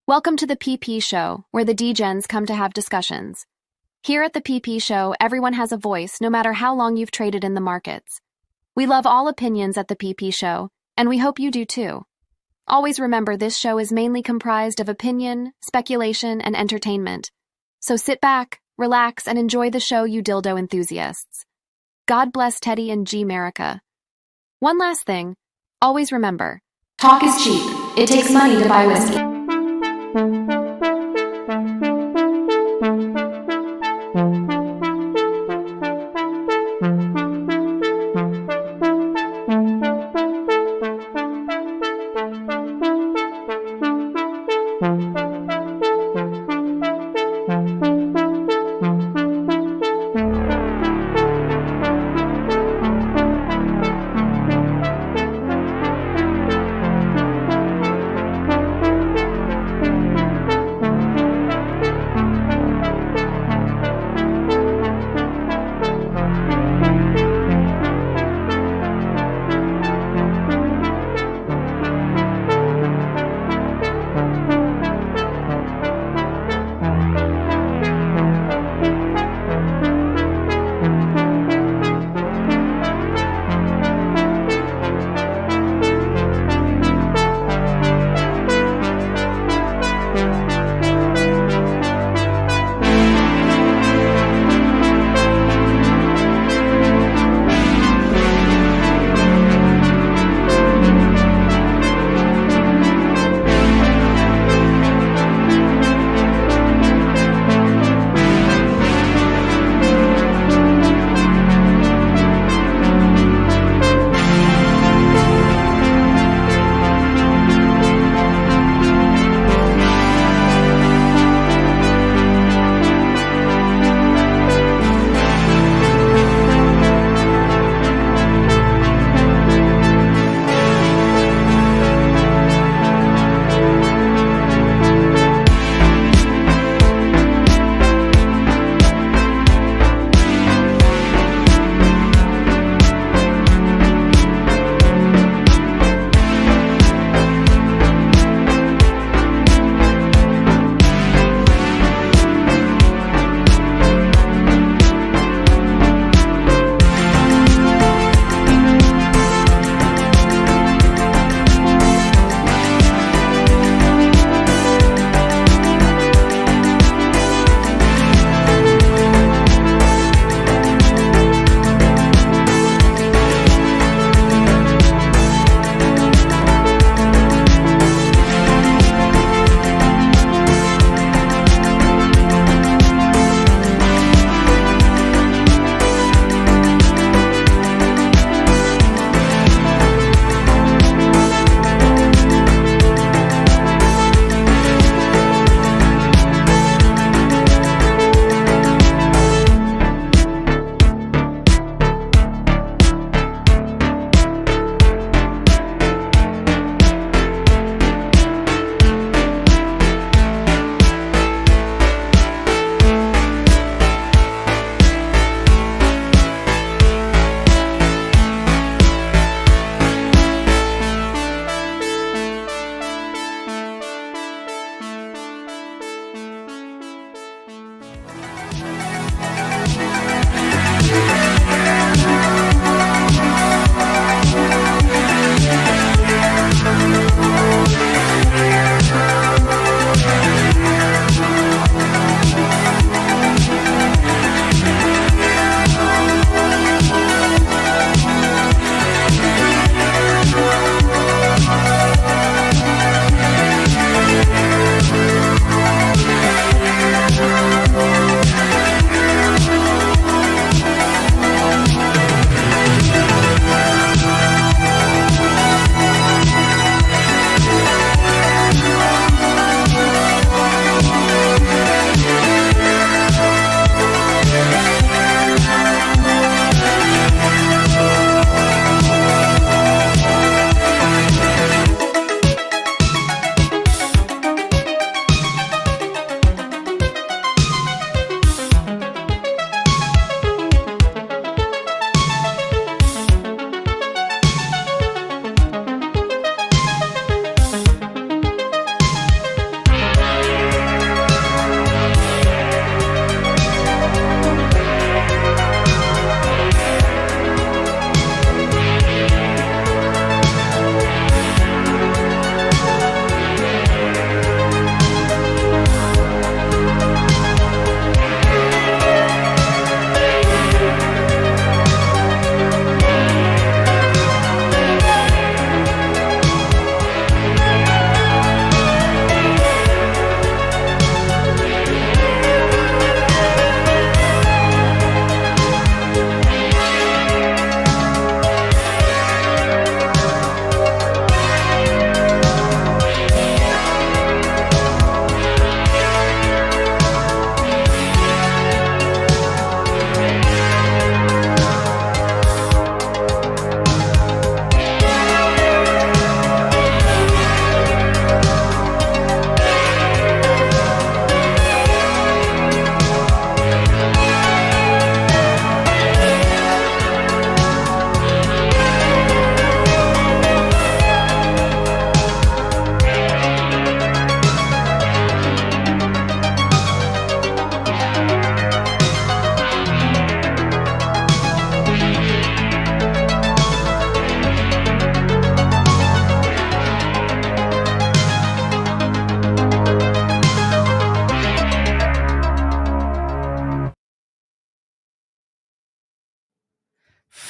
Welcome to the PP Show, where the D-Gens come to have discussions. Here at the PP Show, everyone has a voice, no matter how long you've traded in the markets. We love all opinions at the PP Show, and we hope you do too. Always remember this show is mainly comprised of opinion, speculation, and entertainment. So sit back, relax, and enjoy the show, you dildo enthusiasts. God bless Teddy and G-Merica. One last thing, always remember, talk is cheap. It takes money to buy whiskey.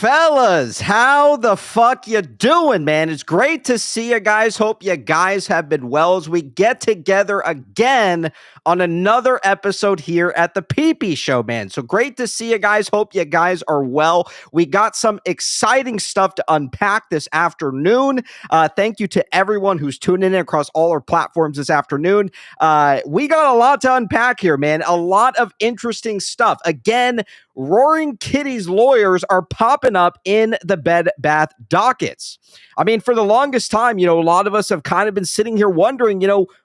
Fellas, how the fuck you doing, man? It's great to see you guys. Hope you guys have been well as we get together again on another episode here at the ThePPShow, man. So great to see you guys. Hope you guys are well. We got some exciting stuff to unpack this afternoon. Thank you to everyone who's tuning in across all our platforms this afternoon. We got a lot to unpack here, man. A lot of interesting stuff. Again, Roaring Kitty's lawyers are popping up in the Bed Bath dockets. I mean, for the longest time, a lot of us have kind of been sitting here wondering,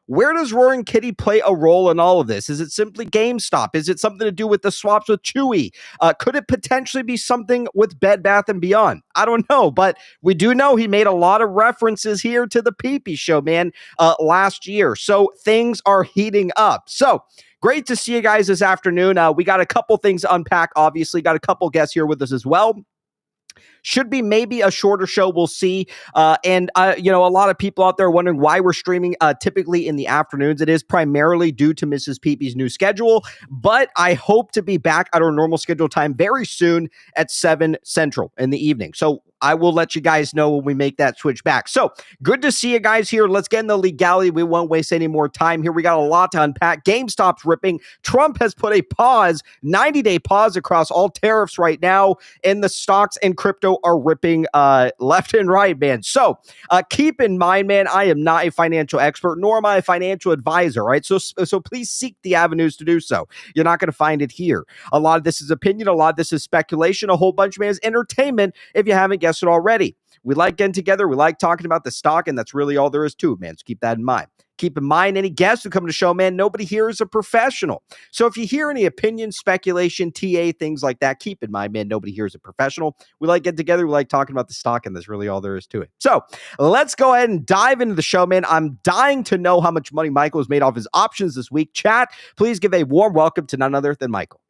where does Roaring Kitty play a role in all of this? Is it simply GameStop? Is it something to do with the swaps with Chewy? Could it potentially be something with Bed Bath and Beyond? I don't know, but we do know he made a lot of references here to the ThePPShow, man, last year. So things are heating up. So great to see you guys this afternoon. We got a couple things to unpack, obviously. Got a couple guests here with us as well. Should be maybe a shorter show. We'll see. And a lot of people out there wondering why we're streaming typically in the afternoons. It is primarily due to Mrs. Peepee's new schedule, but I hope to be back at our normal schedule time very soon at 7 Central in the evening. So I will let you guys know when we make that switch back. So good to see you guys here. Let's get in the legality. We won't waste any more time here. We got a lot to unpack. GameStop's ripping. Trump has put a 90-day pause across all tariffs right now, and the stocks and crypto are ripping left and right, man. So keep in mind, man, I am not a financial expert, nor am I a financial advisor, right? So please seek the avenues to do so. You're not going to find it here. A lot of this is opinion. A lot of this is speculation. A whole bunch of it is entertainment, if you haven't guessed it already. We like getting together. We like talking about the stock, and that's really all there is to it, man. So keep that in mind. Keep in mind, any guests who come to the show, man, nobody here is a professional. So if you hear any opinion, speculation, TA, things like that, keep in mind, man, nobody here is a professional. We like getting together. We like talking about the stock, and that's really all there is to it. So let's go ahead and dive into the show, man. I'm dying to know how much money Michael has made off his options this week. Chat, please give a warm welcome to none other than Michael.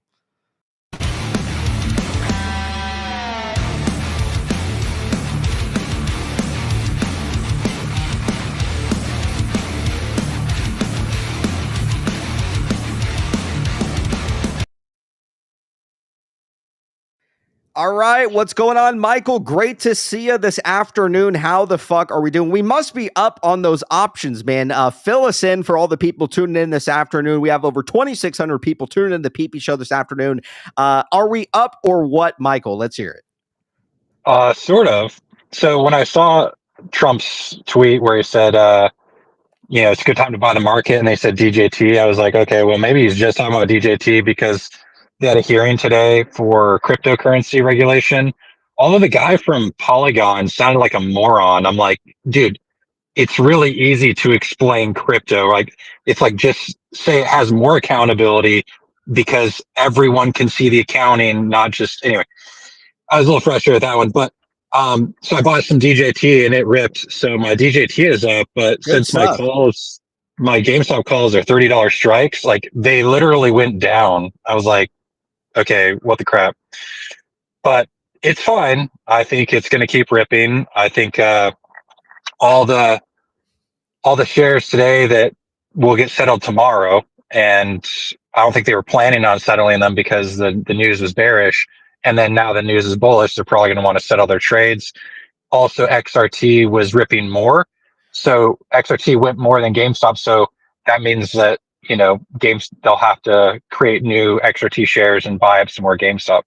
All right, what's going on, Michael? Great to see you this afternoon. How the fuck are we doing? We must be up on those options, man. Fill us in for all the people tuning in this afternoon. We have over 2,600 people tuning in the ThePPShow this afternoon. Are we up or what, Michael? Let's hear it. Sort of. So when I saw Trump's tweet where he said, it's a good time to buy the market, and they said DJT, I was like, okay, well, maybe he's just talking about DJT because they had a hearing today for cryptocurrency regulation. Although the guy from Polygon sounded like a moron. I'm like, dude, it's really easy to explain crypto. Like, it's like, just say it has more accountability because everyone can see the accounting, not just, anyway. I was a little frustrated with that one, but so I bought some DJT and it ripped. So my DJT is up, but Good since stuff. my GameStop calls are $30 strikes, like they literally went down. I was like, okay, what the crap? But it's fine. I think it's going to keep ripping. I think all the shares today that will get settled tomorrow, and I don't think they were planning on settling them because the news was bearish. And then now the news is bullish. They're probably going to want to settle their trades. Also, XRT was ripping more. So XRT went more than GameStop. So that means that, they'll have to create new XRT shares and buy up some more GameStop.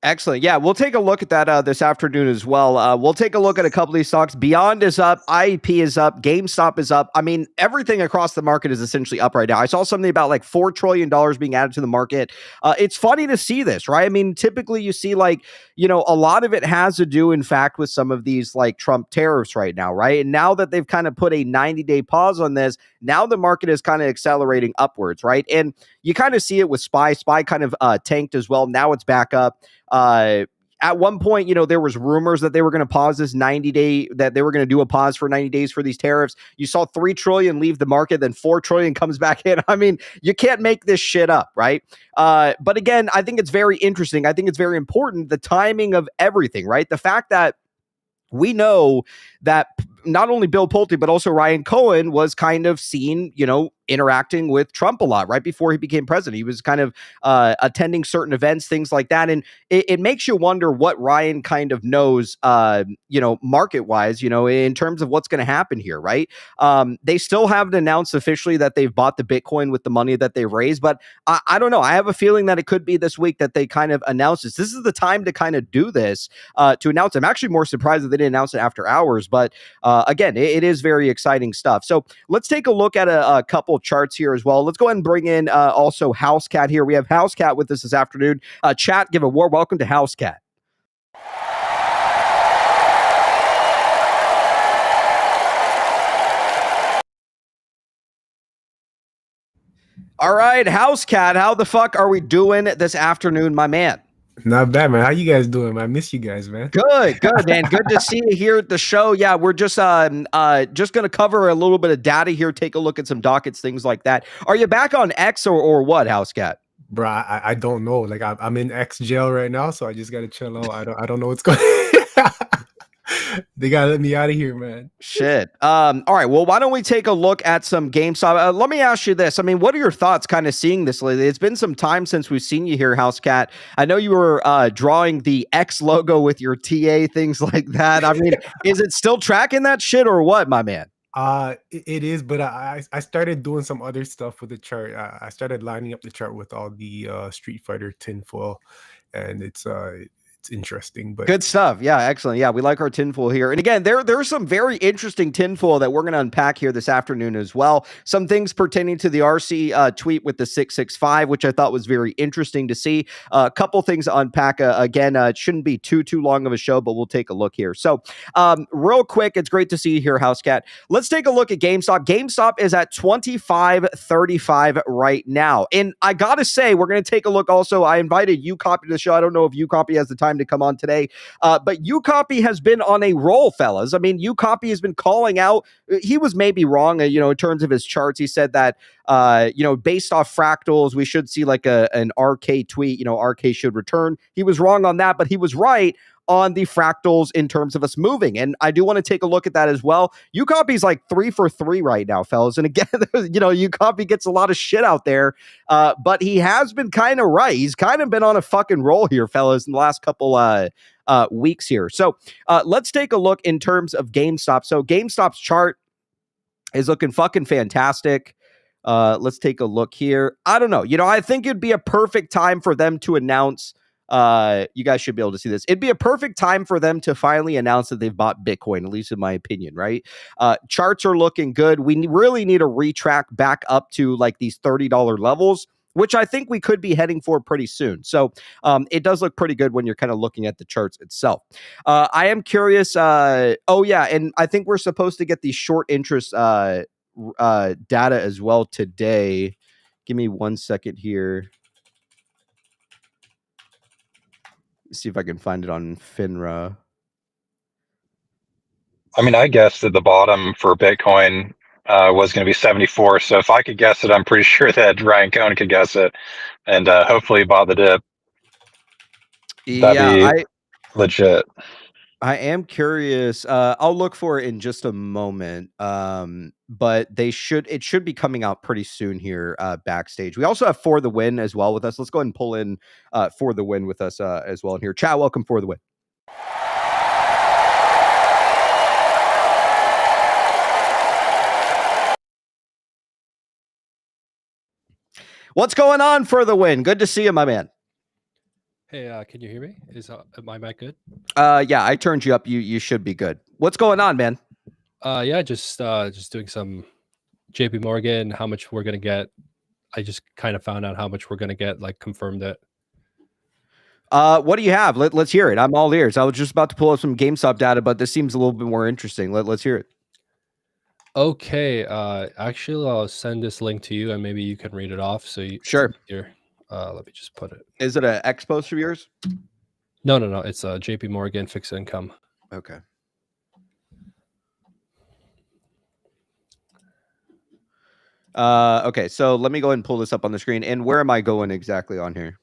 Excellent. Yeah, we'll take a look at that this afternoon as well. We'll take a look at a couple of these stocks. Beyond is up, IEP is up, GameStop is up. I mean, everything across the market is essentially up right now. I saw something about like $4 trillion being added to the market. It's funny to see this, right? I mean, typically you see like, a lot of it has to do, in fact, with some of these like Trump tariffs right now, right? And now that they've kind of put a 90-day pause on this, now the market is kind of accelerating upwards, right? And you kind of see it with SPY. SPY kind of tanked as well. Now it's back up. At one point, there was rumors that they were going to pause this 90-day, that they were going to do a pause for 90 days for these tariffs. You saw 3 trillion leave the market, then 4 trillion comes back in. I mean, you can't make this shit up, right? But again, I think it's very interesting. I think it's very important, the timing of everything, right? The fact that we know that not only Bill Pulte, but also Ryan Cohen was kind of seen, interacting with Trump a lot right before he became president. He was kind of attending certain events, things like that. And it makes you wonder what Ryan kind of knows, market wise, in terms of what's going to happen here, right? They still haven't announced officially that they've bought the Bitcoin with the money that they raised, but I don't know. I have a feeling that it could be this week that they kind of announce this. This is the time to kind of do this, to announce. I'm actually more surprised that they didn't announce it after hours, but again, it is very exciting stuff. So let's take a look at a couple charts here as well. Let's go ahead and bring in also Housecat here. We have Housecat with us this afternoon. Chat, give a warm welcome to Housecat. All right, Housecat, how the fuck are we doing this afternoon, my man? Not bad, man. How you guys doing, man? I miss you guys, man. Good, man. Good to see you here at the show. Yeah, we're just going to cover a little bit of data here, take a look at some dockets, things like that. Are you back on X or what, Housecat? Bro, I don't know. Like I'm in X jail right now, so I just gotta chill out. I don't know what's going. They gotta let me out of here, man. Shit. All right. Well, why don't we take a look at some GameStop? Let me ask you this. I mean, what are your thoughts kind of seeing this lately? It's been some time since we've seen you here, Housecat. I know you were drawing the X logo with your TA, things like that. I mean, is it still tracking that shit or what, my man? It is, but I started doing some other stuff with the chart. I started lining up the chart with all the Street Fighter tinfoil, and it's interesting, but good stuff. Yeah, excellent. Yeah, we like our tinfoil here. And again, there's some very interesting tinfoil that we're going to unpack here this afternoon as well. Some things pertaining to the RC tweet with the 665, which I thought was very interesting to see. A couple things to unpack. Again, it shouldn't be too long of a show, but we'll take a look here. So real quick, it's great to see you here, Housecat. Let's take a look at GameStop. GameStop is at $25.35 right now. And I got to say, we're going to take a look also. I invited UCopy to the show. I don't know if UCopy has the time to come on today, but UCopy has been on a roll, fellas. I mean, UCopy has been calling out. He was maybe wrong, in terms of his charts. He said that, based off fractals, we should see like an RK tweet. RK should return. He was wrong on that, but he was right on the fractals in terms of us moving. And I do want to take a look at that as well. UCopy's like 3 for 3 right now, fellas. And again, UCopy gets a lot of shit out there, but he has been kind of right. He's kind of been on a fucking roll here, fellas, in the last couple weeks here. So let's take a look in terms of GameStop. So GameStop's chart is looking fucking fantastic. Let's take a look here. I don't know. I think it'd be a perfect time for them to announce. You guys should be able to see this. It'd be a perfect time for them to finally announce that they've bought Bitcoin, at least in my opinion, right? Charts are looking good. We really need to retract back up to like these $30 levels, which I think we could be heading for pretty soon. So it does look pretty good when you're kind of looking at the charts itself. I am curious. And I think we're supposed to get the short interest data as well today. Give me 1 second here. See if I can find it on FINRA. I mean, I guessed that the bottom for Bitcoin was going to be 74. So if I could guess it, I'm pretty sure that Ryan Cohen could guess it, and hopefully bought the dip. That'd be legit. I am curious. I'll look for it in just a moment. But it should be coming out pretty soon here backstage. We also have For the Win as well with us. Let's go ahead and pull in For the Win with us as well in here. Chat, welcome For the Win. What's going on, For the Win? Good to see you, my man. Hey, can you hear me? Is my mic good? Yeah, I turned you up. You should be good. What's going on, man? Yeah, just doing some JP Morgan, how much we're gonna get. I just kind of found out how much we're gonna get, like confirmed it. What do you have? Let's hear it. I'm all ears. I was just about to pull up some GameStop data, but this seems a little bit more interesting. Let's hear it. Okay. Actually, I'll send this link to you, and maybe you can read it off. So sure. Here, let me just put it. Is it an X post of yours? No. It's a JP Morgan fixed income. Okay. Okay, so let me go ahead and pull this up on the screen. And where am I going exactly on here?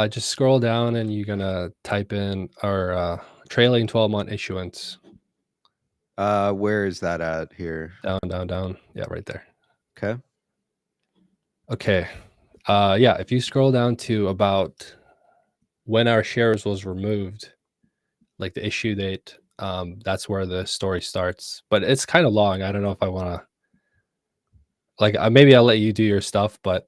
Just scroll down and you're gonna type in our trailing 12-month issuance. Where is that at here? Down. Yeah, right there. Okay. Okay. Yeah, if you scroll down to about when our shares was removed, like the issue date, that's where the story starts. But it's kind of long. I don't know if I want to. Like, maybe I'll let you do your stuff, but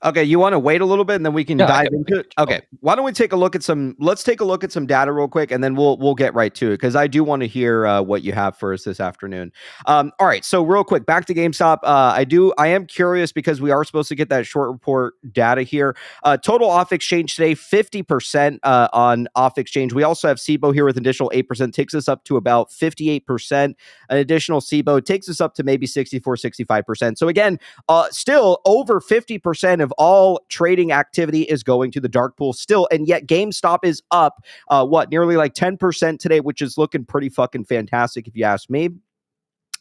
Okay, you want to wait a little bit and then we can dive into it? Okay. Why don't we take a look at let's take a look at some data real quick and then we'll get right to it because I do want to hear what you have for us this afternoon. All right, so real quick, back to GameStop. I am curious because we are supposed to get that short report data here. Total off exchange today, 50% on off exchange. We also have SIBO here with additional 8%, takes us up to about 58%. An additional SIBO takes us up to maybe 64, 65%. So again, still over 50% of all trading activity is going to the dark pool still, and yet GameStop is up nearly like 10% today, which is looking pretty fucking fantastic if you ask me.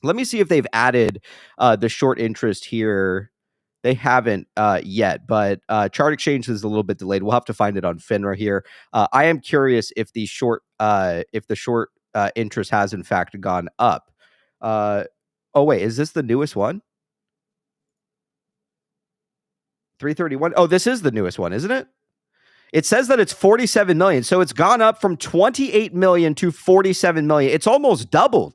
Let me see if they've added the short interest here. They haven't yet, but chart exchange is a little bit delayed. We'll have to find it on FINRA here. I am curious if the short interest has in fact gone up. Oh wait, is this the newest one? 331. Oh, this is the newest one, isn't it? It says that it's 47 million. So it's gone up from 28 million to 47 million. It's almost doubled.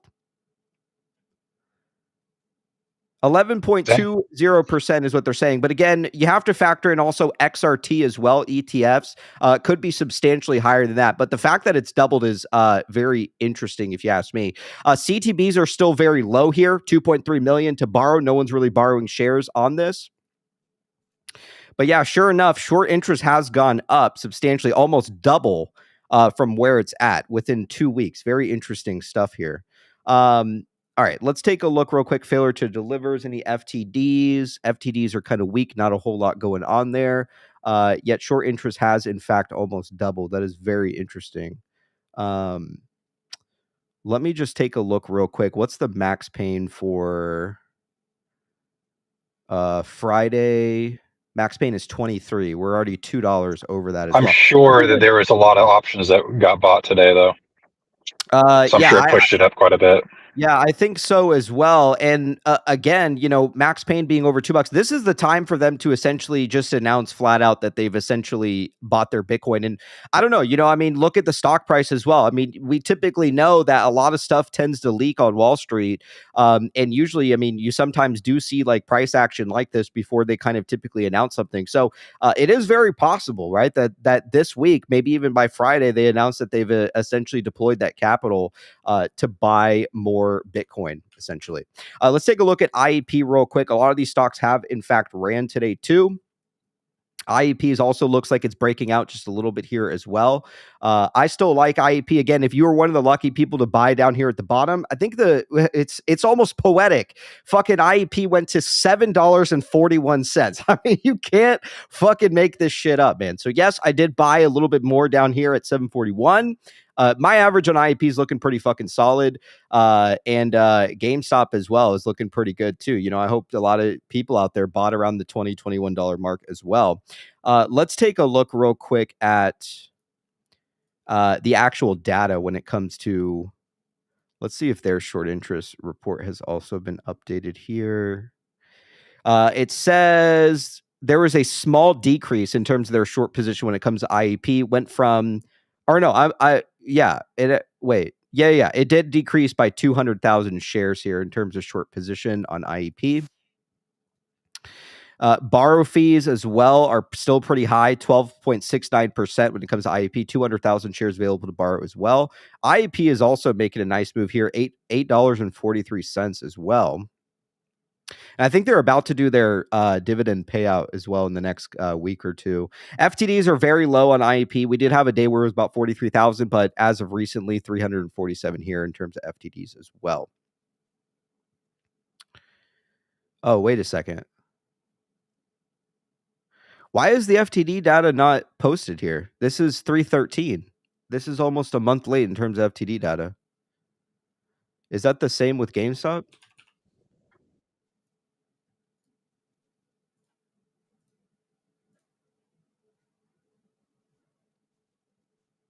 11.20% is what they're saying. But again, you have to factor in also XRT as well. ETFs could be substantially higher than that. But the fact that it's doubled is very interesting, if you ask me. CTBs are still very low here, 2.3 million to borrow. No one's really borrowing shares on this. But yeah, sure enough, short interest has gone up substantially, almost double from where it's at within 2 weeks. Very interesting stuff here. All right, let's take a look real quick. Failure to delivers any FTDs. FTDs are kind of weak, not a whole lot going on there. Yet short interest has, in fact, almost doubled. That is very interesting. Let me just take a look real quick. What's the max pain for Friday? Max pain is 23. We're already $2 over that as well. I'm sure that there was a lot of options that got bought today, though. So I'm sure it pushed it up quite a bit. Yeah, I think so as well. And again, max pain being over $2, this is the time for them to essentially just announce flat out that they've essentially bought their Bitcoin. And I don't know, look at the stock price as well. I mean, we typically know that a lot of stuff tends to leak on Wall Street. And usually, you sometimes do see like price action like this before they kind of typically announce something. So it is very possible, right, that this week, maybe even by Friday, they announced that they've essentially deployed that capital to buy more Bitcoin, essentially. Let's take a look at IEP real quick. A lot of these stocks have, in fact, ran today too. IEPs also looks like it's breaking out just a little bit here as well. I still like IEP. Again, if you were one of the lucky people to buy down here at the bottom, I think it's almost poetic. Fucking IEP went to $7.41. I mean, you can't fucking make this shit up, man. So yes, I did buy a little bit more down here at 741. My average on IEP is looking pretty fucking solid. And GameStop as well is looking pretty good too. I hope a lot of people out there bought around the $20, $21 mark as well. Let's take a look real quick at the actual data when it comes to, let's see if their short interest report has also been updated here. It says there was a small decrease in terms of their short position when it comes to IEP. Went from, or no, it did decrease by 200,000 shares here in terms of short position on IEP. Borrow fees as well are still pretty high, 12.69% when it comes to IEP, 200,000 shares available to borrow as well. IEP is also making a nice move here, $8.43 as well. And I think they're about to do their dividend payout as well in the next week or two. FTDs are very low on IEP. We did have a day where it was about 43,000, but as of recently, 347 here in terms of FTDs as well. Oh, wait a second. Why is the FTD data not posted here? This is 313. This is almost a month late in terms of FTD data. Is that the same with GameStop?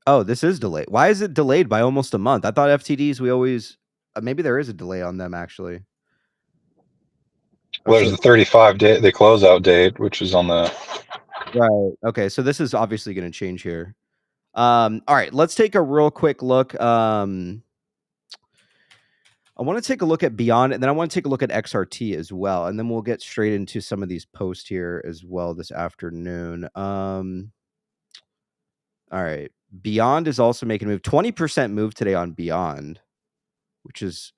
Oh, this is delayed. Why is it delayed by almost a month? I thought FTDs, we always maybe there is a delay on them actually. Well, there's the 35 day, the closeout date, which is on the right. Okay, so this is obviously going to change here. All right, let's take a real quick look. I want to take a look at Beyond, and then I want to take a look at XRT as well, and then we'll get straight into some of these posts here as well this afternoon. All right, Beyond is also making a move. 20% move today on Beyond, which is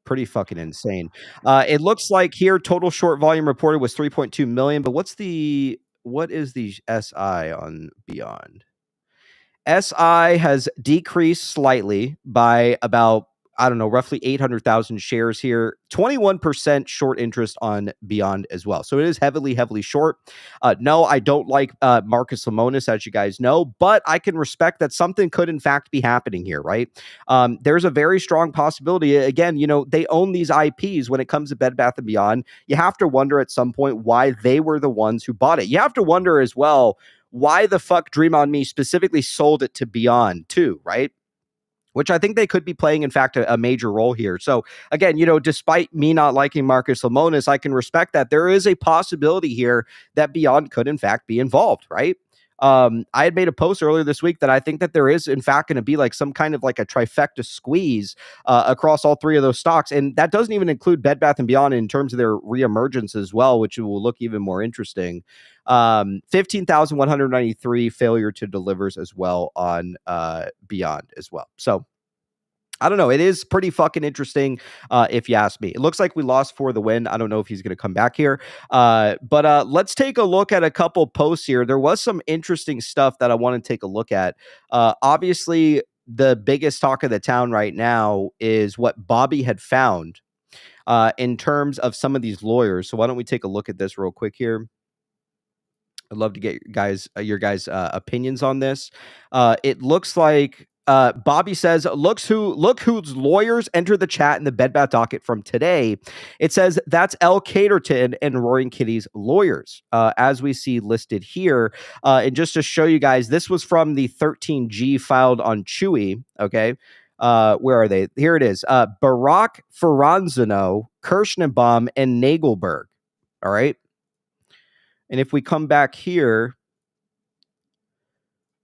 pretty fucking insane. It looks like here total short volume reported was 3.2 million, but what is the SI on Beyond? SI has decreased slightly by about, I don't know, roughly 800,000 shares here. 21% short interest on Beyond as well. So it is heavily short. No, I don't like Marcus Lemonis, as you guys know, but I can respect that something could in fact be happening here, right? There's a very strong possibility. Again, they own these IPs when it comes to Bed Bath & Beyond. You have to wonder at some point why they were the ones who bought it. You have to wonder as well, why the fuck Dream On Me specifically sold it to Beyond too, right? Which I think they could be playing, in fact, a major role here. So again, despite me not liking Marcus Lemonis, I can respect that there is a possibility here that Beyond could, in fact, be involved, right? I had made a post earlier this week that I think that there is, in fact, going to be like some kind of like a trifecta squeeze across all three of those stocks. And that doesn't even include Bed Bath & Beyond in terms of their reemergence as well, which will look even more interesting. 15,193 failure to delivers as well on Beyond as well. So I don't know. It is pretty fucking interesting, if you ask me. It looks like we lost for the win. I don't know if he's going to come back here. But let's take a look at a couple posts here. There was some interesting stuff that I want to take a look at. Obviously, the biggest talk of the town right now is what Bobby had found in terms of some of these lawyers. So why don't we take a look at this real quick here? I'd love to get your guys' opinions on this. It looks like Bobby says, look whose lawyers entered the chat in the Bed Bath docket from today. It says that's L. Caterton and Roaring Kitty's lawyers, as we see listed here. And just to show you guys, this was from the 13G filed on Chewy. Okay. Where are they? Here it is. Barack Ferranzano, Kirschenbaum, and Nagelberg. All right. And if we come back here,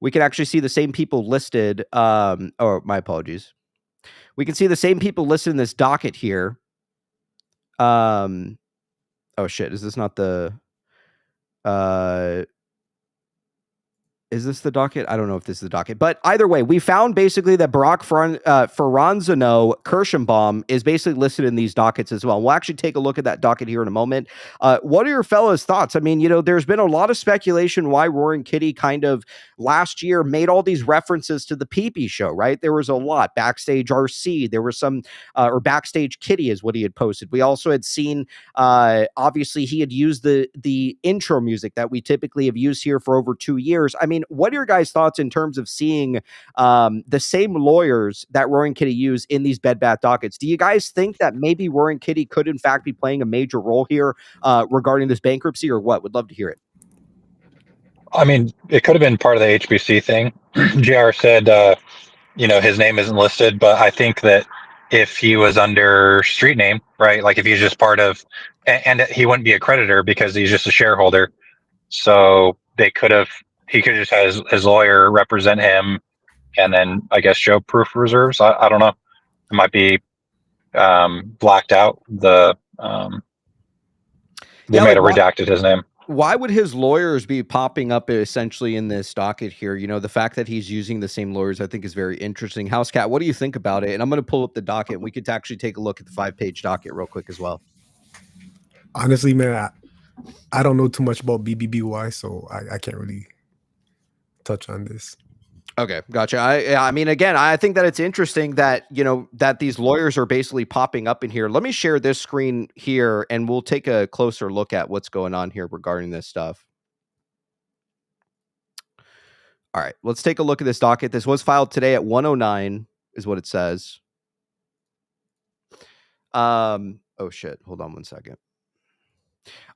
we can actually see the same people listed. Oh, my apologies. We can see the same people listed in this docket here. Oh, shit. Is this not the... Is this the docket? I don't know if this is the docket. But either way, we found basically that Barack Ferranzano Kirschenbaum is basically listed in these dockets as well. We'll actually take a look at that docket here in a moment. What are your fellas' thoughts? I mean, there's been a lot of speculation why Roaring Kitty kind of last year made all these references to the PPShow, right? There was a lot. Backstage RC. There was some, or Backstage Kitty is what he had posted. We also had seen, obviously, he had used the intro music that we typically have used here for over 2 years. I mean, what are your guys' thoughts in terms of seeing the same lawyers that Roaring Kitty use in these Bed Bath dockets? Do you guys think that maybe Roaring Kitty could, in fact, be playing a major role here regarding this bankruptcy, or what? Would love to hear it. I mean, it could have been part of the HBC thing. JR said, his name isn't listed, but I think that if he was under street name, right, like if he's just part of, and he wouldn't be a creditor because he's just a shareholder. So he could have just had his lawyer represent him and then I guess show proof of reserves. I don't know. It might be blacked out. They might have redacted his name. Why would his lawyers be popping up essentially in this docket here? The fact that he's using the same lawyers, I think, is very interesting. Housecat, what do you think about it? And I'm going to pull up the docket, and we could actually take a look at the 5-page docket real quick as well. Honestly, man, I don't know too much about BBBY, so I can't really touch on this. Okay, gotcha. I mean, again, I think that it's interesting that, that these lawyers are basically popping up in here. Let me share this screen here, and we'll take a closer look at what's going on here regarding this stuff. All right, let's take a look at this docket. This was filed today at 1:09 is what it says. Oh, shit. Hold on one second.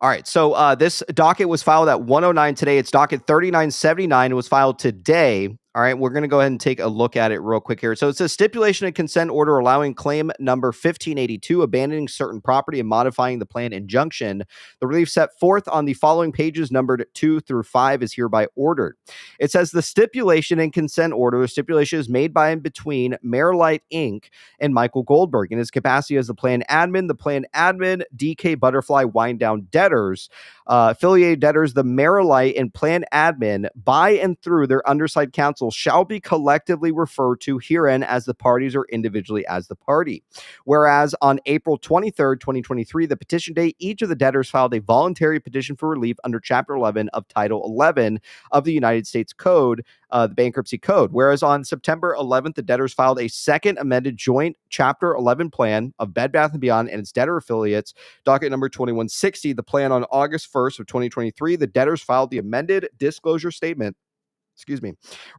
All right, so this docket was filed at 1:09 today. It's docket 3979. It was filed today. All right, we're going to go ahead and take a look at it real quick here. So it says stipulation and consent order allowing claim number 1582, abandoning certain property and modifying the plan injunction. The relief set forth on the following pages numbered 2 through 5 is hereby ordered. It says the stipulation and consent order. The stipulation is made by and between Marilite Inc. and Michael Goldberg in his capacity as the plan admin. The plan admin, DK Butterfly Wind Down debtors, affiliated debtors, the Marilite and plan admin by and through their undersigned counsel shall be collectively referred to herein as the parties or individually as the party. Whereas on April 23rd, 2023, the petition date, each of the debtors filed a voluntary petition for relief under Chapter 11 of Title 11 of the United States Code, the Bankruptcy Code. Whereas on September 11th, the debtors filed a second amended joint Chapter 11 plan of Bed Bath & Beyond and its debtor affiliates, docket number 2160. The plan on August 1st of 2023, the debtors filed the amended disclosure statement,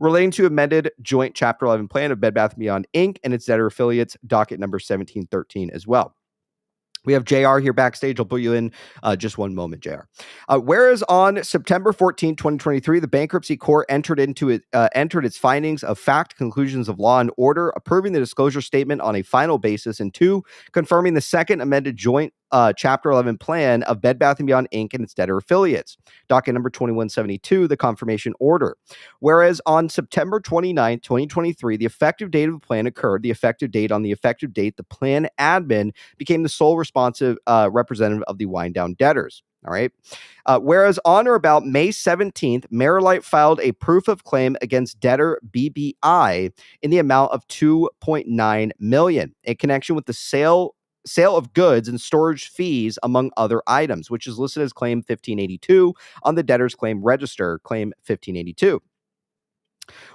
relating to amended joint Chapter 11 plan of Bed Bath & Beyond Inc. and its debtor affiliates, docket number 1713 as well. We have JR here backstage. I'll put you in just one moment, JR. Whereas on September 14, 2023, the bankruptcy court entered its findings of fact, conclusions of law and order, approving the disclosure statement on a final basis, and 2, confirming the second amended joint Chapter 11 plan of Bed Bath & Beyond Inc. and its debtor affiliates, docket number 2172, the confirmation order. Whereas on September 29, 2023, the effective date of the plan occurred. The effective date, the plan admin became the sole responsive representative of the wind down debtors. All right. Whereas on or about May 17th, Marilite filed a proof of claim against debtor BBI in the amount of $2.9 million in connection with the sale of goods and storage fees, among other items, which is listed as claim 1582 on the debtor's claim register, claim 1582.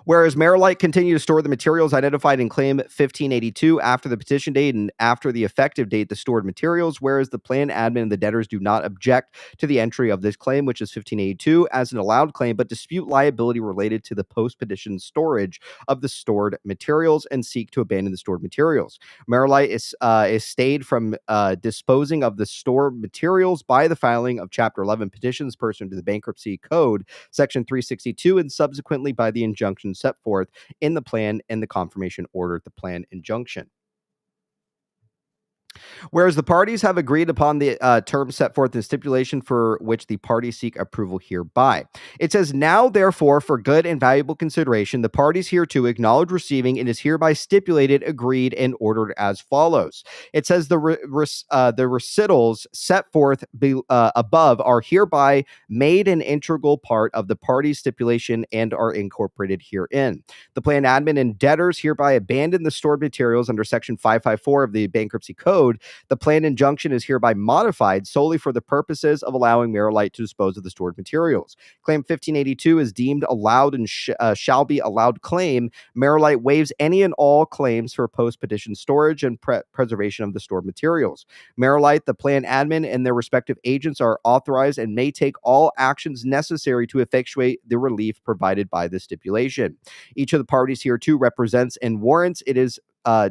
Whereas Marilite continued to store the materials identified in claim 1582 after the petition date and after the effective date, the stored materials, whereas the plan admin and the debtors do not object to the entry of this claim, which is 1582, as an allowed claim, but dispute liability related to the post-petition storage of the stored materials and seek to abandon the stored materials. Marilite is stayed from disposing of the stored materials by the filing of Chapter 11 petitions pursuant to the Bankruptcy Code, Section 362, and subsequently by the injunction set forth in the plan and the confirmation order, the plan injunction. Whereas the parties have agreed upon the terms set forth in stipulation for which the parties seek approval hereby. It says, now, therefore, for good and valuable consideration, the parties hereto acknowledge receiving and is hereby stipulated, agreed, and ordered as follows. It says the recitals set forth above are hereby made an integral part of the parties' stipulation and are incorporated herein. The plan admin and debtors hereby abandon the stored materials under Section 554 of the Bankruptcy Code. The plan injunction is hereby modified solely for the purposes of allowing Marilite to dispose of the stored materials. Claim 1582 is deemed allowed and shall be allowed claim. Marilite waives any and all claims for post-petition storage and preservation of the stored materials. Marilite, the plan admin, and their respective agents are authorized and may take all actions necessary to effectuate the relief provided by the stipulation. Each of the parties hereto represents and warrants it is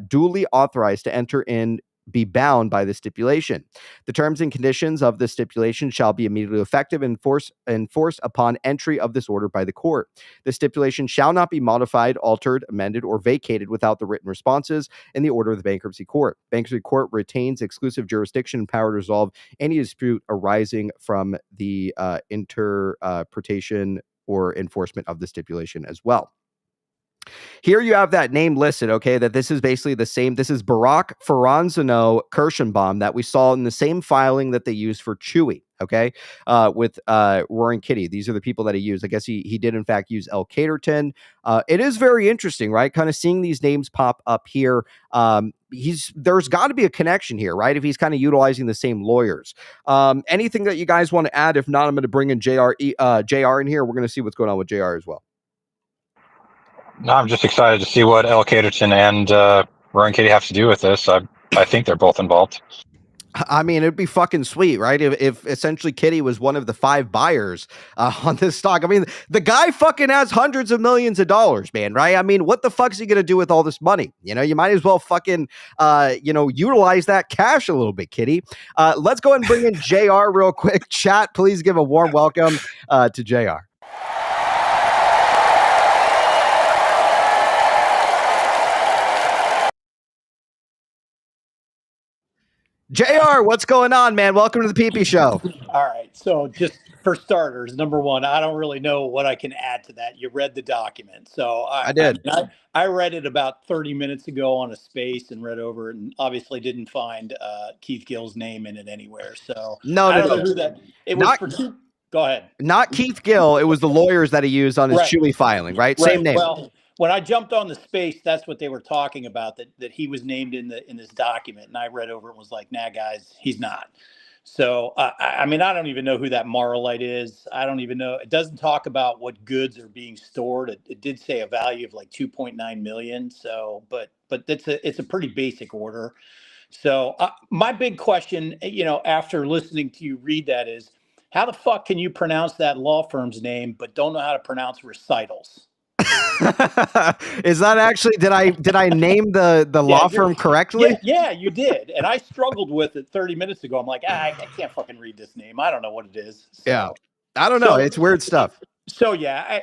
duly authorized to enter in be bound by the stipulation. The terms and conditions of the stipulation shall be immediately effective and enforced upon entry of this order by the court. The stipulation shall not be modified, altered, amended, or vacated without the written responses in the order of the Bankruptcy Court. Bankruptcy Court retains exclusive jurisdiction and power to resolve any dispute arising from the interpretation or enforcement of the stipulation as well. Here you have that name listed, okay, that this is basically the same. This is Barack Ferranzano Kirschenbaum that we saw in the same filing that they used for Chewy, okay, with Roaring Kitty. These are the people that he used. I guess he did, in fact, use L. Caterton. It is very interesting, right, kind of seeing these names pop up here. There's got to be a connection here, right, if he's kind of utilizing the same lawyers. Anything that you guys want to add? If not, I'm going to bring in JR in here. We're going to see what's going on with JR as well. No, I'm just excited to see what L. Caterton and Roaring Kitty have to do with this. I think they're both involved. I mean, it'd be fucking sweet, right? If essentially Kitty was one of the 5 buyers on this stock. I mean, the guy fucking has hundreds of millions of dollars, man, right? I mean, what the fuck's he going to do with all this money? You know, you might as well fucking, utilize that cash a little bit, Kitty. Let's go ahead and bring in JR real quick. Chat, please give a warm welcome to JR. JR, what's going on, man? Welcome to the PP Show. All right. So just for starters, number one, I don't really know what I can add to that. You read the document. So I did. I read it about 30 minutes ago on a space and read over it and obviously didn't find Keith Gill's name in it anywhere. So I don't know who that. It was for two. Go ahead. Not Keith Gill. It was the lawyers that he used on his Chewy filing, right? Same name. Well, when I jumped on the space, that's what they were talking about, that he was named in this document. And I read over it and was like, nah, guys, he's not. So, I mean, I don't even know who that Marilite is. I don't even know. It doesn't talk about what goods are being stored. It did say a value of like 2.9 million. So, but it's a pretty basic order. So my big question, after listening to you read that is, how the fuck can you pronounce that law firm's name but don't know how to pronounce recitals? Is that actually, did I name the law firm correctly? Yeah, you did. And I struggled with it 30 minutes ago. I'm like, I can't fucking read this name. I don't know what it is. So, yeah. I don't know. It's weird stuff. So yeah,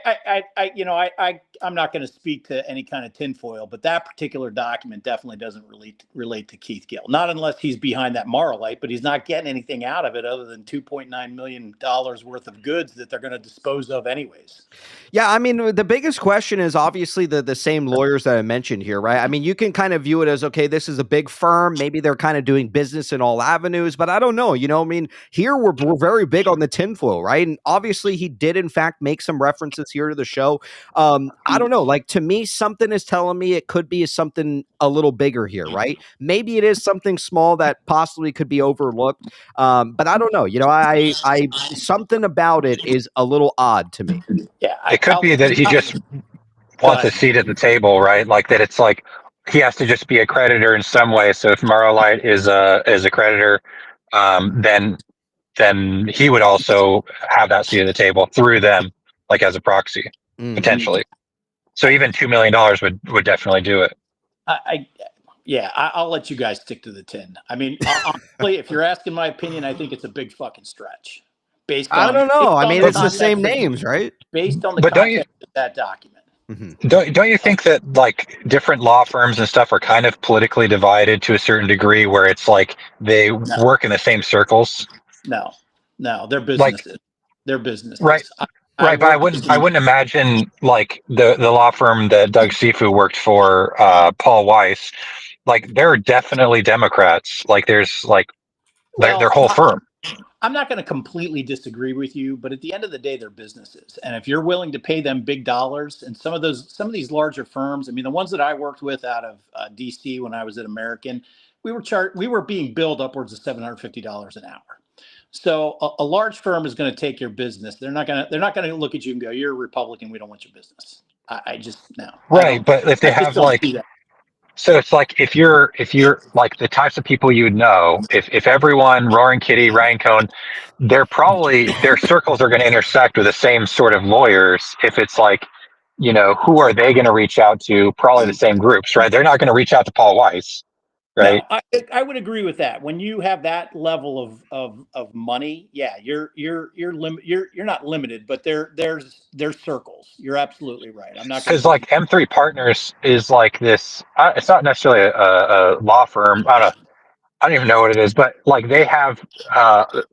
I'm not going to speak to any kind of tinfoil, but that particular document definitely doesn't relate to Keith Gill. Not unless he's behind that Marilite, but he's not getting anything out of it other than $2.9 million worth of goods that they're going to dispose of anyways. Yeah, I mean, the biggest question is obviously the same lawyers that I mentioned here, right? I mean, you can kind of view it as, okay, this is a big firm. Maybe they're kind of doing business in all avenues, but I don't know. I mean, here we're very big on the tinfoil, right? And obviously he did, in fact, make some references here to the show. I don't know. Like, to me, something is telling me it could be something a little bigger here, right? Maybe it is something small that possibly could be overlooked. But I don't know. I something about it is a little odd to me. Yeah, it could be that he just wants a seat at the table, right? Like that. It's like he has to just be a creditor in some way. So if Marilite is a creditor, then he would also have that seat at the table through them, like as a proxy, potentially. So even $2 million would definitely do it. I'll let you guys stick to the 10. I mean, honestly, if you're asking my opinion, I think it's a big fucking stretch. I don't know. I mean, it's the same names, right? Based on the context of that document. Mm-hmm. Don't you think that like different law firms and stuff are kind of politically divided to a certain degree, where it's like they work in the same circles? No, they're businesses. They're businesses, right? Right, but I wouldn't imagine like the law firm that Doug Sifu worked for, Paul Weiss, like they're definitely Democrats. Like there's like their whole firm. I'm not going to completely disagree with you, but at the end of the day, they're businesses. And if you're willing to pay them big dollars, and some of these larger firms, I mean, the ones that I worked with out of DC when I was at American, we were being billed upwards of $750 an hour. So a large firm is going to take your business. They're not going to look at you and go, "You're a Republican. We don't want your business." I just no. Right, but if they have like, so it's like if you're like the types of people you would know, if everyone, Roaring Kitty, Ryan Cohen, they're probably their circles are going to intersect with the same sort of lawyers. If it's like, who are they going to reach out to? Probably the same groups, right? They're not going to reach out to Paul Weiss. Right. No, I would agree with that. When you have that level of money, yeah, you're not limited, but there's circles. You're absolutely right. I'm not, because like M3 Partners is like this. It's not necessarily a law firm. I don't even know what it is, but like they have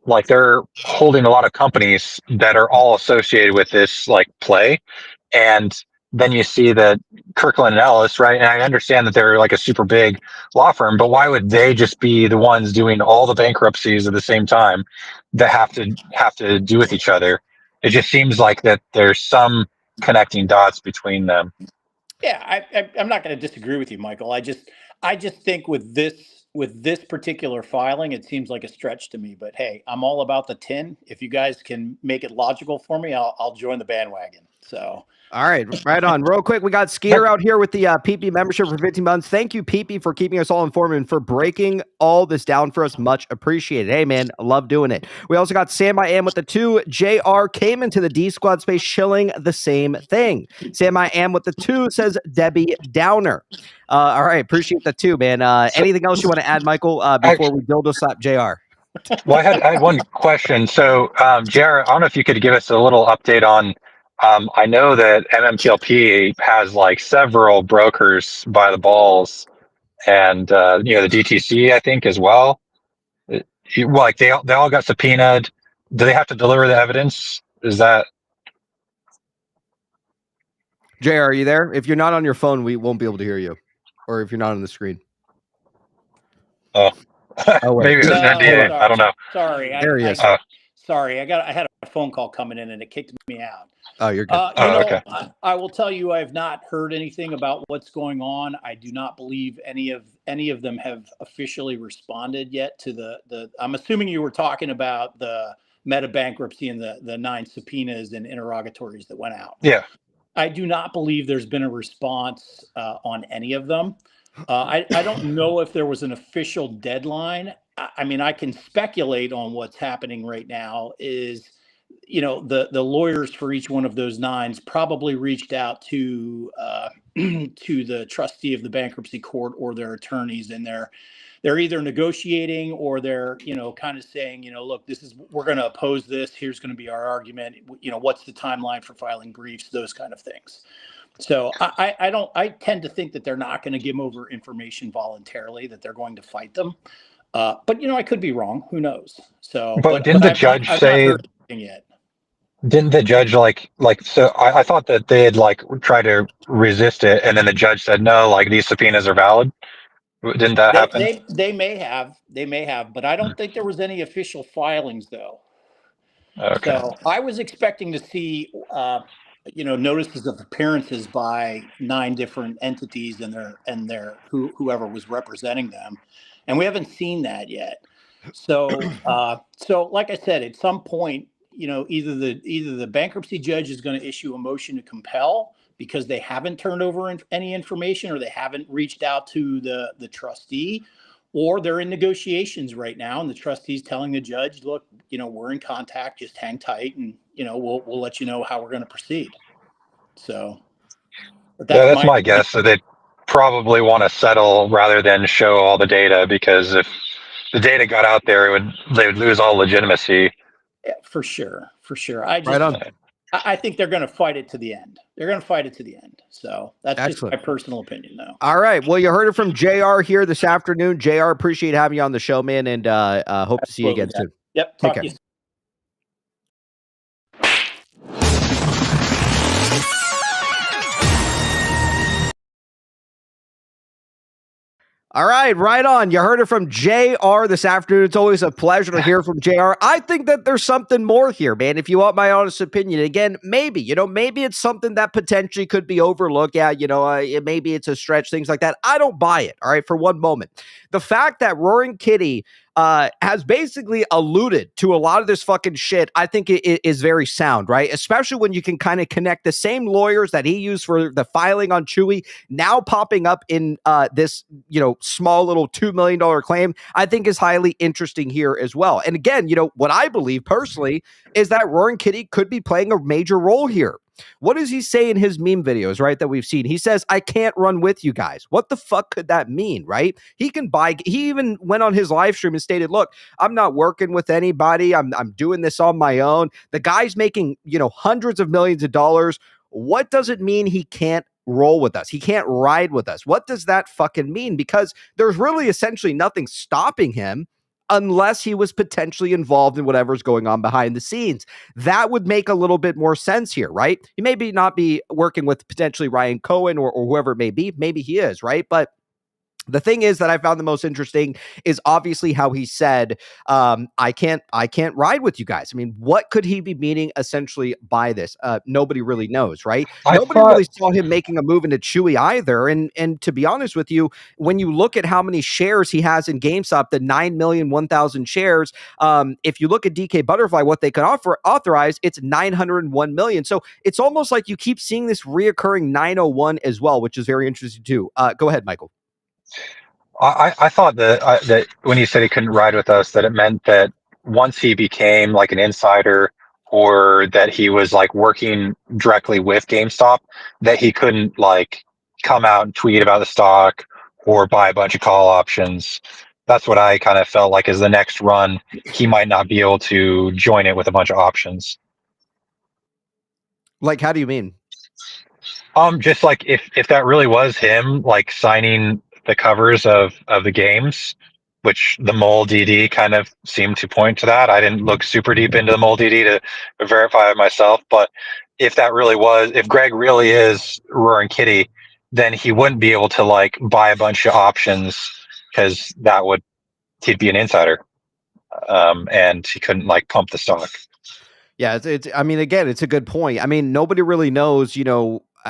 like they're holding a lot of companies that are all associated with this like play, and then you see that Kirkland and Ellis, right? And I understand that they're like a super big law firm, but why would they just be the ones doing all the bankruptcies at the same time that have to do with each other? It just seems like that there's some connecting dots between them. Yeah, I'm not going to disagree with you, Michael. I just think with this particular filing, it seems like a stretch to me. But hey, I'm all about the 10. If you guys can make it logical for me, I'll join the bandwagon. So. All right, right on. Real quick, we got Skeeter out here with the PP membership for 15 months. Thank you, PP, for keeping us all informed and for breaking all this down for us. Much appreciated. Hey, man, I love doing it. We also got Sam I Am with the 2. JR came into the D Squad space shilling the same thing. Sam I Am with the 2 says Debbie Downer. All right, appreciate the 2, man. Anything else you want to add, Michael, before we dildo slap JR? Well, I had one question. So, JR, I don't know if you could give us a little update on. I know that MMTLP has like several brokers by the balls, and the DTC I think as well. Like they all got subpoenaed. Do they have to deliver the evidence? Is that JR, are you there? If you're not on your phone, we won't be able to hear you. Or if you're not on the screen. oh wait. maybe it was an NDA? I don't know. Sorry, There he is. Sorry, I had a phone call coming in and it kicked me out. Oh, you're good. Okay. I will tell you, I have not heard anything about what's going on. I do not believe any of them have officially responded yet to the. I'm assuming you were talking about the Meta bankruptcy and the 9 subpoenas and interrogatories that went out. Yeah. I do not believe there's been a response on any of them. I don't know if there was an official deadline. I mean, I can speculate on what's happening right now is, the lawyers for each one of those 9s probably reached out to to the trustee of the bankruptcy court or their attorneys, and they're either negotiating or they're, kind of saying, look, we're going to oppose this. Here's going to be our argument. What's the timeline for filing briefs, those kind of things. So I tend to think that they're not going to give them over information voluntarily, that they're going to fight them. But I could be wrong. Who knows? So, but didn't the judge say? Yet. Didn't the judge so I thought that they had try to resist it, and then the judge said no, these subpoenas are valid. Didn't that happen? They may have, but I don't think there was any official filings though. Okay. So I was expecting to see notices of appearances by 9 different entities and their whoever was representing them, and we haven't seen that yet. So like I said, at some point, either the bankruptcy judge is going to issue a motion to compel because they haven't turned over any information or they haven't reached out to the trustee, or they're in negotiations right now and the trustee's telling the judge, look, we're in contact, just hang tight, and we'll let you know how we're going to proceed. So that's my guess. So they probably want to settle rather than show all the data, because if the data got out there, they would lose all legitimacy. Yeah, for sure. I think they're going to fight it to the end. So that's Excellent. Just my personal opinion, though. All right. Well, you heard it from JR here this afternoon. JR, appreciate having you on the show, man, and hope to see you again soon. Yep. Take care. All right, right on. You heard it from JR this afternoon. It's always a pleasure to hear from JR. I think that there's something more here, man. If you want my honest opinion, again, maybe it's something that potentially could be overlooked. Yeah, maybe it's a stretch, things like that. I don't buy it, all right, for one moment. The fact that Roaring Kitty has basically alluded to a lot of this fucking shit, I think it is very sound, right? Especially when you can kind of connect the same lawyers that he used for the filing on Chewy now popping up in this, small little $2 million claim, I think is highly interesting here as well. And again, what I believe personally is that Roaring Kitty could be playing a major role here. What does he say in his meme videos, right, that we've seen? He says, I can't run with you guys. What the fuck could that mean, right? He even went on his live stream and stated, look, I'm not working with anybody. I'm doing this on my own. The guy's making, hundreds of millions of dollars. What does it mean he can't roll with us? He can't ride with us. What does that fucking mean? Because there's really essentially nothing stopping him unless he was potentially involved in whatever's going on behind the scenes. That would make a little bit more sense here, right? He maybe not be working with potentially Ryan Cohen or whoever it may be. Maybe he is, right? But the thing is that I found the most interesting is obviously how he said, I can't ride with you guys. I mean, what could he be meaning essentially by this? Nobody really knows, right? Nobody really saw him making a move into Chewy either. And to be honest with you, when you look at how many shares he has in GameStop, the 9,001,000 shares, if you look at DK Butterfly, what they can authorize, it's 901 million. So it's almost like you keep seeing this reoccurring 901 as well, which is very interesting too. Go ahead, Michael. I thought that when he said he couldn't ride with us, that it meant that once he became an insider, or that he was working directly with GameStop, that he couldn't come out and tweet about the stock or buy a bunch of call options. That's what I kind of felt like is the next run. He might not be able to join it with a bunch of options. How do you mean? Just if that really was him, signing the covers of the games, which the mole DD kind of seemed to point to that. I didn't look super deep into the mole DD to verify it myself, but if that really was, if Greg really is Roaring Kitty, then he wouldn't be able to like buy a bunch of options because he'd be an insider, and he couldn't like pump the stock. Yeah, I mean, again, it's a good point. I mean, nobody really knows,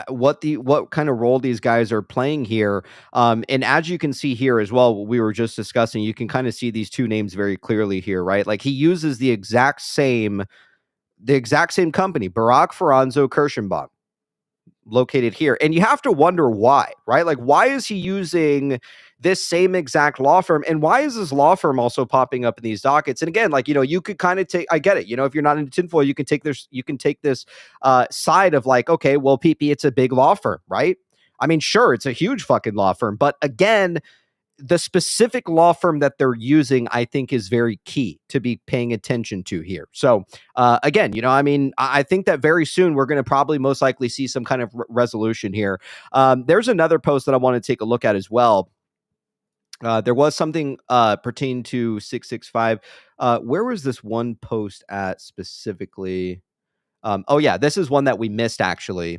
what kind of role these guys are playing here. And as you can see here as well, what we were just discussing, you can kind of see these two names very clearly here, right? Like he uses the exact same company, Barak Ferranzo Kirschenbaum, located here. And you have to wonder why, right? Like, why is he using this same exact law firm? And why is this law firm also popping up in these dockets? And again, like, you could kind of I get it. If you're not into tinfoil, you can take this side of like, okay, well, PP, it's a big law firm, right? I mean, sure, it's a huge fucking law firm. But again, the specific law firm that they're using, I think, is very key to be paying attention to here. So again, I mean, I think that very soon we're going to probably most likely see some kind of resolution here. There's another post that I want to take a look at as well. There was something pertaining to 665. Where was this one post at specifically? Oh yeah, this is one that we missed actually.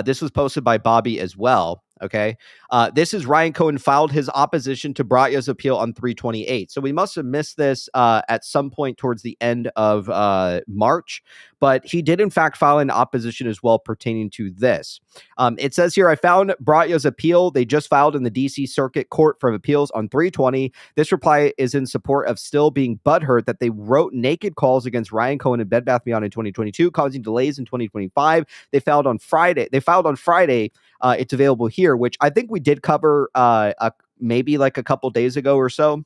This was posted by Bobby as well. Okay. This is Ryan Cohen filed his opposition to Bratya's appeal on 3/28. So we must have missed this at some point towards the end of March, but he did in fact file an opposition as well pertaining to this. It says here, I found Bratya's appeal. They just filed in the DC Circuit Court of Appeals on 3/20. This reply is in support of still being butthurt that they wrote naked calls against Ryan Cohen and Bed Bath & Beyond in 2022, causing delays in 2025. They filed on Friday. It's available here, which I think we did cover maybe like a couple days ago or so.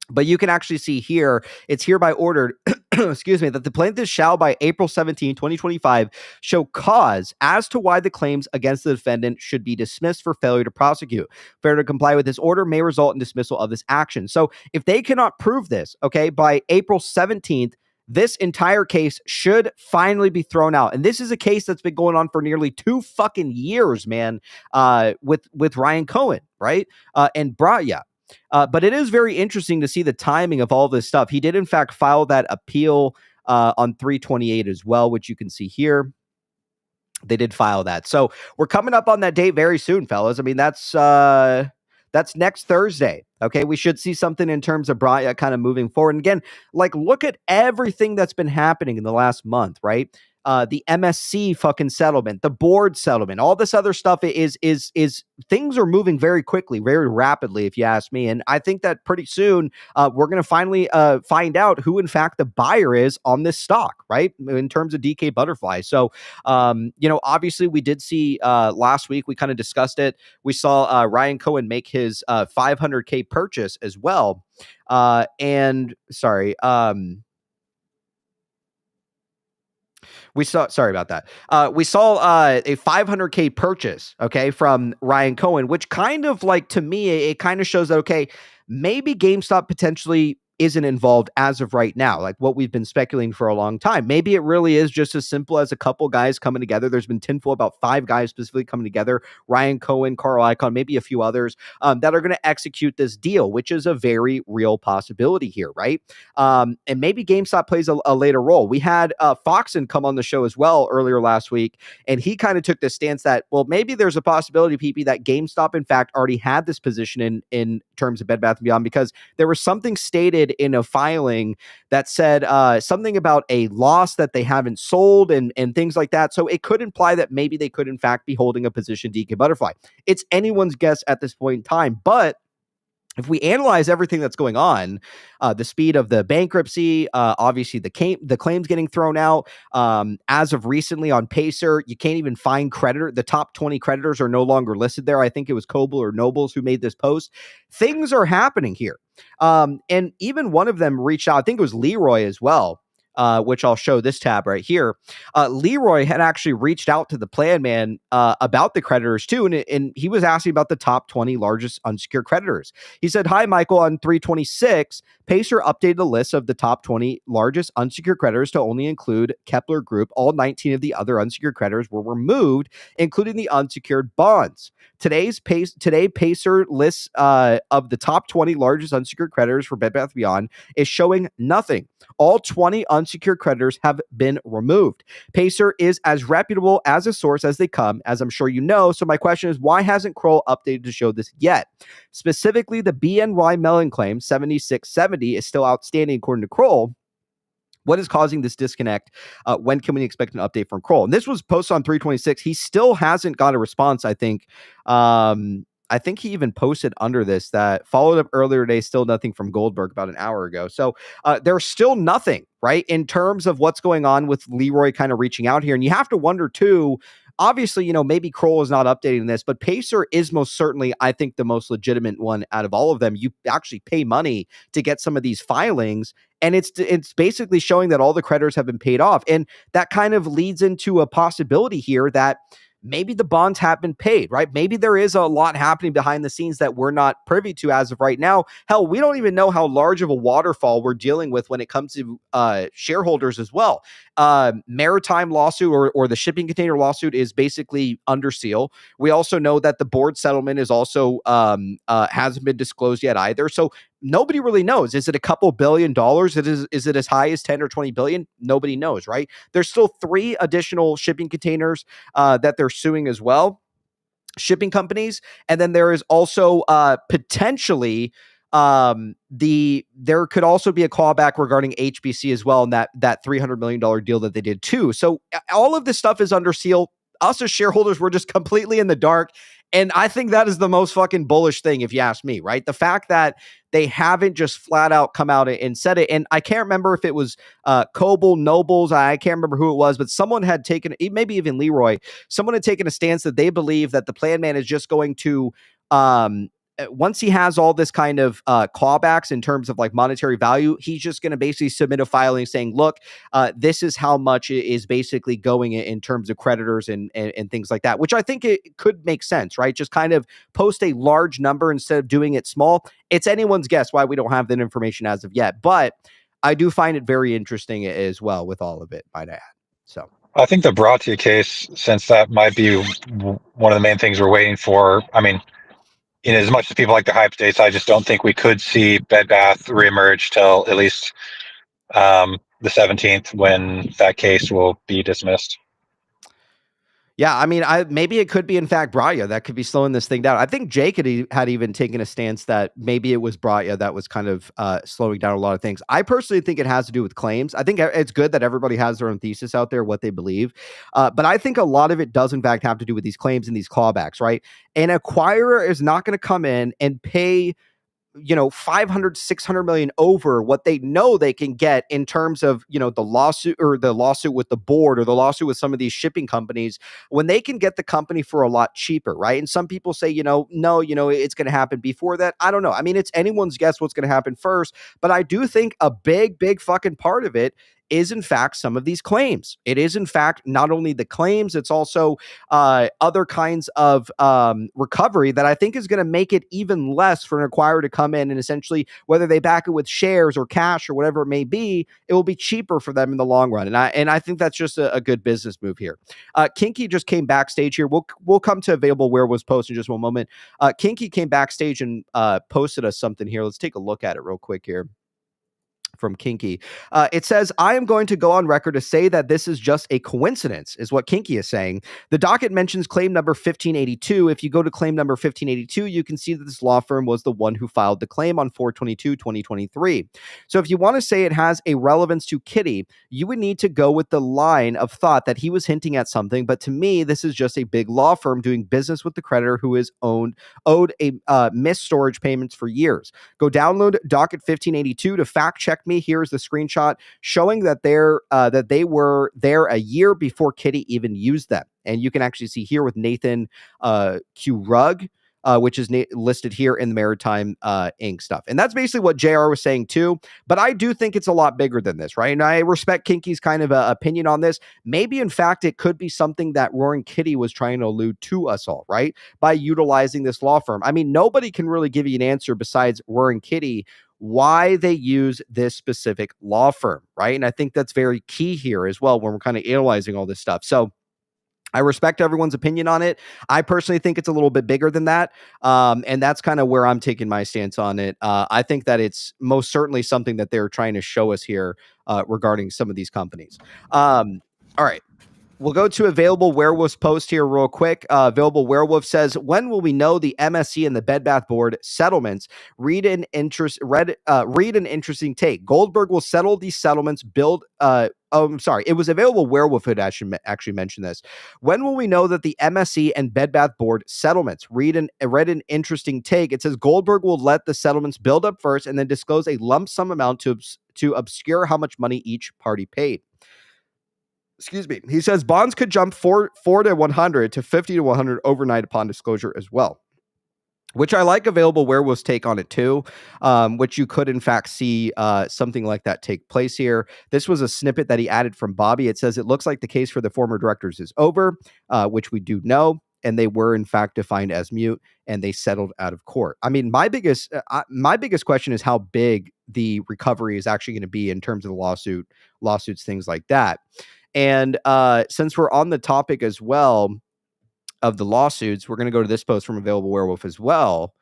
But you can actually see here, it's hereby ordered, excuse me, that the plaintiff shall by April 17, 2025, show cause as to why the claims against the defendant should be dismissed for failure to prosecute. Failure to comply with this order may result in dismissal of this action. So if they cannot prove this, okay, by April 17th, this entire case should finally be thrown out. And this is a case that's been going on for nearly 2 fucking years, man, with Ryan Cohen, right? And Bratya. But it is very interesting to see the timing of all this stuff. He did, in fact, file that appeal on 3/28 as well, which you can see here. They did file that. So we're coming up on that date very soon, fellas. I mean, that's next Thursday. Okay, we should see something in terms of Bratya kind of moving forward. And again, like, look at everything that's been happening in the last month, right? The MSC fucking settlement, the board settlement, all this other stuff is things are moving very quickly, very rapidly, if you ask me. And I think that pretty soon we're going to finally find out who, in fact, the buyer is on this stock, right? In terms of DK Butterfly. So, obviously we did see last week, we kind of discussed it. We saw Ryan Cohen make his $500K purchase as well. We saw a $500K purchase, okay, from Ryan Cohen, which kind of like, to me, it kind of shows that, okay, maybe GameStop potentially isn't involved as of right now, like what we've been speculating for a long time. Maybe it really is just as simple as a couple guys coming together. There's been tinfoil about 5 guys specifically coming together, Ryan Cohen, Carl Icahn, maybe a few others that are going to execute this deal, which is a very real possibility here, right? And maybe GameStop plays a later role. We had Foxen come on the show as well earlier last week, and he kind of took the stance that, well, maybe there's a possibility, PP, that GameStop, in fact, already had this position in terms of Bed Bath & Beyond, because there was something stated in a filing that said something about a loss that they haven't sold and things like that. So it could imply that maybe they could, in fact, be holding a position DK Butterfly. It's anyone's guess at this point in time, but if we analyze everything that's going on, the speed of the bankruptcy, obviously the claims getting thrown out, as of recently on Pacer, you can't even find Creditor. The top 20 creditors are no longer listed there. I think it was Coble or Nobles who made this post. Things are happening here. And even one of them reached out, I think it was Leroy as well. which I'll show this tab right here, Leroy had actually reached out to the plan man about the creditors too, and he was asking about the top 20 largest unsecured creditors. He said, "Hi, Michael, on 326, Pacer updated a list of the top 20 largest unsecured creditors to only include Kepler Group. All 19 of the other unsecured creditors were removed, including the unsecured bonds. Today Pacer list of the top 20 largest unsecured creditors for Bed Bath & Beyond is showing nothing. All 20 unsecured creditors have been removed. Pacer is as reputable as a source as they come, as I'm sure you know. So my question is, why hasn't Kroll updated to show this yet? Specifically, the BNY Mellon claim 7670 is still outstanding according to Kroll. What is causing this disconnect? When can we expect an update from Kroll?" And this was posted on 326. He still hasn't got a response, I think. I think he even posted under this that followed up earlier today, still nothing from Goldberg about an hour ago. So there's still nothing, right, in terms of what's going on with Leroy kind of reaching out here. And you have to wonder, too, obviously, maybe Kroll is not updating this, but Pacer is most certainly, I think, the most legitimate one out of all of them. You actually pay money to get some of these filings, and it's basically showing that all the creditors have been paid off. And that kind of leads into a possibility here that maybe the bonds have been paid, right? Maybe there is a lot happening behind the scenes that we're not privy to as of right now. Hell, we don't even know how large of a waterfall we're dealing with when it comes to shareholders as well. Maritime lawsuit or the shipping container lawsuit is basically under seal. We also know that the board settlement is also hasn't been disclosed yet either. So nobody really knows. Is it a couple $1 billion? Is it as high as 10 or 20 billion? Nobody knows, right? There's still 3 additional shipping containers that they're suing as well, shipping companies. And then there is also potentially there could also be a callback regarding HBC as well, and that $300 million deal that they did too. So all of this stuff is under seal. Us as shareholders, we're just completely in the dark. And I think that is the most fucking bullish thing, if you ask me, right? The fact that they haven't just flat out come out and said it. And I can't remember if it was Coble, Nobles, I can't remember who it was, but someone had taken, maybe even Leroy, someone had taken a stance that they believe that the plan man is just going to, once he has all this kind of clawbacks in terms of like monetary value, he's just going to basically submit a filing saying, look, this is how much is basically going in terms of creditors and things like that, which I think it could make sense, right? Just kind of post a large number instead of doing it small. It's anyone's guess why we don't have that information as of yet, but I do find it very interesting as well with all of it, might I add. So I think the Bratia case, since that might be one of the main things we're waiting for. I mean, in as much as people like the hype dates, I just don't think we could see Bed Bath reemerge till at least the 17th, when that case will be dismissed. Yeah, I mean, maybe it could be, in fact, Bratia that could be slowing this thing down. I think Jake had even taken a stance that maybe it was Bratia that was kind of slowing down a lot of things. I personally think it has to do with claims. I think it's good that everybody has their own thesis out there, what they believe. But I think a lot of it does, in fact, have to do with these claims and these clawbacks, right? An acquirer is not going to come in and pay 500, 600 million over what they know they can get in terms of, the lawsuit with the board or the lawsuit with some of these shipping companies, when they can get the company for a lot cheaper, right? And some people say, no, it's going to happen before that. I don't know. I mean, it's anyone's guess what's going to happen first, but I do think a big fucking part of it is in fact some of these claims. It is in fact not only the claims, it's also other kinds of recovery that I think is going to make it even less for an acquirer to come in and essentially, whether they back it with shares or cash or whatever it may be, it will be cheaper for them in the long run. And I think that's just a good business move here. Kinky just came backstage here. We'll come to Available Wearables post in just one moment. Kinky came backstage and posted us something here. Let's take a look at it real quick here. From Kinky. It says, I am going to go on record to say that this is just a coincidence, is what Kinky is saying. The docket mentions claim number 1582. If you go to claim number 1582, you can see that this law firm was the one who filed the claim on 4/22/2023. So if you want to say it has a relevance to Kitty, you would need to go with the line of thought that he was hinting at something. But to me, this is just a big law firm doing business with the creditor who is owed a missed storage payments for years. Go download docket 1582 to fact check me. Here's the screenshot showing that they were there a year before Kitty even used them. And you can actually see here with Nathan Q. Rugg. which is listed here in the Maritime Inc. stuff. And that's basically what JR was saying too. But I do think it's a lot bigger than this, right? And I respect Kinky's kind of opinion on this. Maybe, in fact, it could be something that Roaring Kitty was trying to allude to us all, right? By utilizing this law firm. I mean, nobody can really give you an answer besides Roaring Kitty why they use this specific law firm, right? And I think that's very key here as well when we're kind of analyzing all this stuff. So I respect everyone's opinion on it. I personally think it's a little bit bigger than that. And that's kind of where I'm taking my stance on it. I think that it's most certainly something that they're trying to show us here regarding some of these companies. All right. We'll go to Available Werewolf's post here real quick. Available Werewolf says, when will we know the MSC and the Bed Bath Board settlements? Read an interesting take. Goldberg will settle these settlements, I'm sorry. It was Available Werewolf who had actually mentioned this. When will we know that the MSC and Bed Bath Board settlements? Read an interesting take. It says Goldberg will let the settlements build up first and then disclose a lump sum amount to obscure how much money each party paid. Excuse me. He says bonds could jump 4 to 100 to 50 to 100 overnight upon disclosure as well, which I like Available Werewolf's take on it too, which you could in fact see something like that take place here. This was a snippet that he added from Bobby. It says it looks like the case for the former directors is over, which we do know, and they were in fact defined as mute, and they settled out of court. I mean, my biggest question is how big the recovery is actually going to be in terms of the lawsuits, things like that. And since we're on the topic as well of the lawsuits, we're going to go to this post from Available Werewolf as well,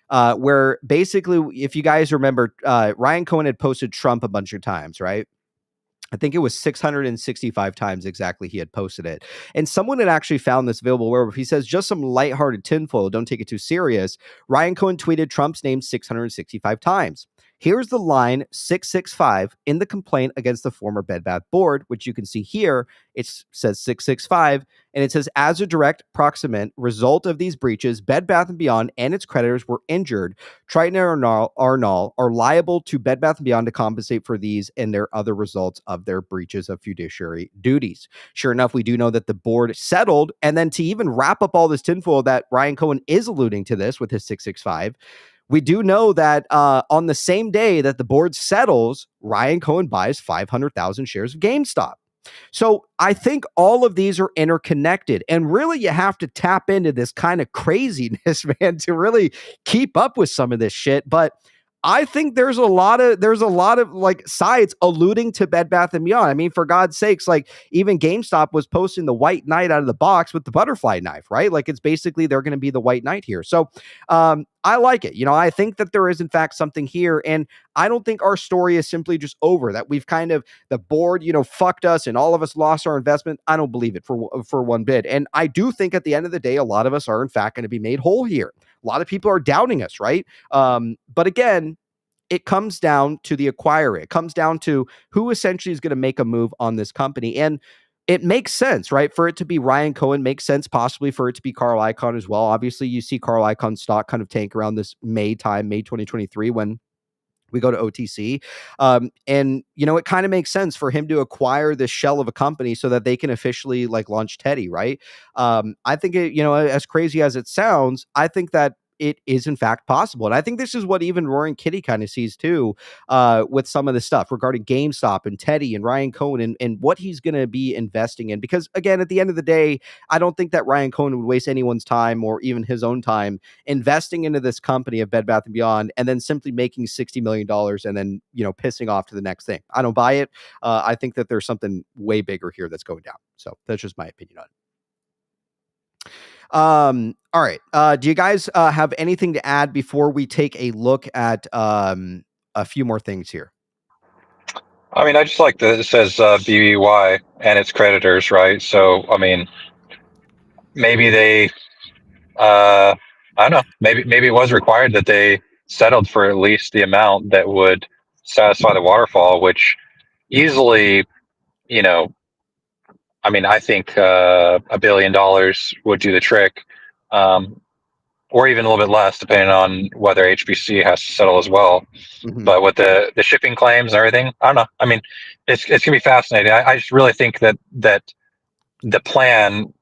where basically, if you guys remember, Ryan Cohen had posted Trump a bunch of times, right? I think it was 665 times exactly he had posted it. And someone had actually found this Available Werewolf. He says, just some lighthearted tinfoil, don't take it too serious. Ryan Cohen tweeted Trump's name 665 times. Here's the line 665 in the complaint against the former Bed Bath Board, which you can see here. It says 665, and it says, as a direct proximate result of these breaches, Bed Bath & Beyond and its creditors were injured. Triton and Arnall are liable to Bed Bath & Beyond to compensate for these and their other results of their breaches of fiduciary duties. Sure enough, we do know that the board settled, and then to even wrap up all this tinfoil that Ryan Cohen is alluding to this with his 665, we do know that on the same day that the board settles, Ryan Cohen buys 500,000 shares of GameStop. So I think all of these are interconnected, and really you have to tap into this kind of craziness, man, to really keep up with some of this shit. But I think there's a lot of like sites alluding to Bed Bath & Beyond. I mean, for God's sakes, like even GameStop was posting the white knight out of the box with the butterfly knife, right? Like it's basically they're going to be the white knight here. So I like it. You know, I think that there is in fact something here, and I don't think our story is simply just over, that we've kind of, the board, you know, fucked us and all of us lost our investment. I don't believe it for one bit. And I do think at the end of the day, a lot of us are in fact going to be made whole here. A lot of people are doubting us, right? But again, it comes down to the acquirer. It comes down to who essentially is going to make a move on this company. And it makes sense, right? For it to be Ryan Cohen makes sense, possibly for it to be Carl Icahn as well. Obviously, you see Carl Icahn's stock kind of tank around this May 2023, when we go to OTC. And, you know, it kind of makes sense for him to acquire this shell of a company so that they can officially like launch Teddy, right? I think it, you know, as crazy as it sounds, I think that it is in fact possible. And I think this is what even Roaring Kitty kind of sees too, with some of the stuff regarding GameStop and Teddy and Ryan Cohen and what he's going to be investing in. Because again, at the end of the day, I don't think that Ryan Cohen would waste anyone's time or even his own time investing into this company of Bed Bath & Beyond and then simply making $60 million and then, you know, pissing off to the next thing. I don't buy it. I think that there's something way bigger here that's going down. So that's just my opinion on it. All right. Do you guys have anything to add before we take a look at a few more things here? I mean, I just like that it says BBBY and its creditors, right? So, I mean, maybe they, I don't know, maybe it was required that they settled for at least the amount that would satisfy the waterfall, which easily, you know, I mean, I think $1 billion would do the trick, or even a little bit less, depending on whether HBC has to settle as well. Mm-hmm. But with the shipping claims and everything, I don't know. I mean, it's gonna be fascinating. I just really think that the plan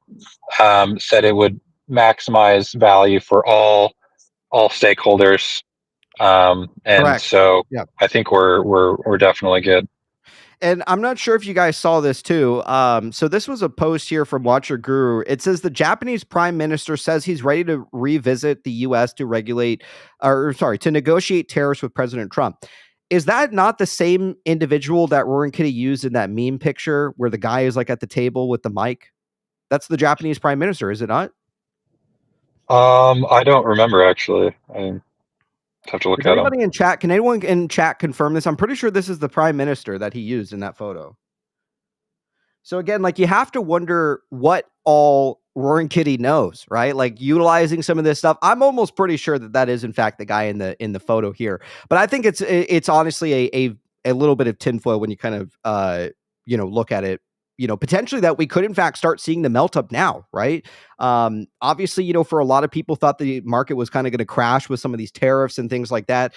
said it would maximize value for all stakeholders. And Correct. so Yeah. I think we're definitely good. And I'm not sure if you guys saw this too. So this was a post here from Watcher Guru. It says the Japanese prime minister says he's ready to revisit the U.S. to to negotiate tariffs with President Trump. Is that not the same individual that Roaring Kitty used in that meme picture where the guy is like at the table with the mic? That's the Japanese prime minister, is it not? I don't remember actually. I have to look Is at him. anybody in chat? Can anyone in chat confirm this? I'm pretty sure this is the prime minister that he used in that photo. So again, like you have to wonder what all Roaring Kitty knows, right? Like utilizing some of this stuff. I'm almost pretty sure that is in fact the guy in the photo here. But I think it's honestly a little bit of tinfoil when you kind of look at it. Potentially that we could in fact start seeing the melt up now, right? Obviously, for a lot of people thought the market was kind of going to crash with some of these tariffs and things like that.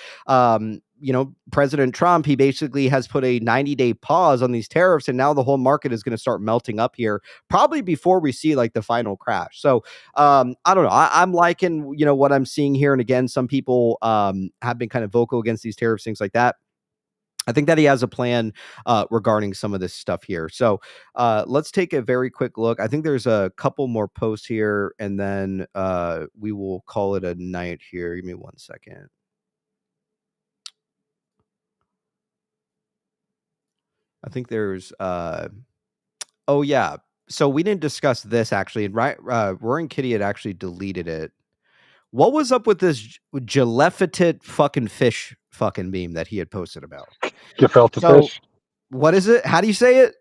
President Trump, he basically has put a 90-day pause on these tariffs, and now the whole market is going to start melting up here, probably before we see like the final crash. So I don't know. I'm liking, what I'm seeing here. And again, some people have been kind of vocal against these tariffs, things like that. I think that he has a plan regarding some of this stuff here. So let's take a very quick look. I think there's a couple more posts here, and then we will call it a night here. Give me 1 second. I think there's oh yeah. So we didn't discuss this actually. Roaring Kitty had actually deleted it. What was up with this Gilleffited fucking fish fucking meme that he had posted about? Gefilte fish? What is it? How do you say it?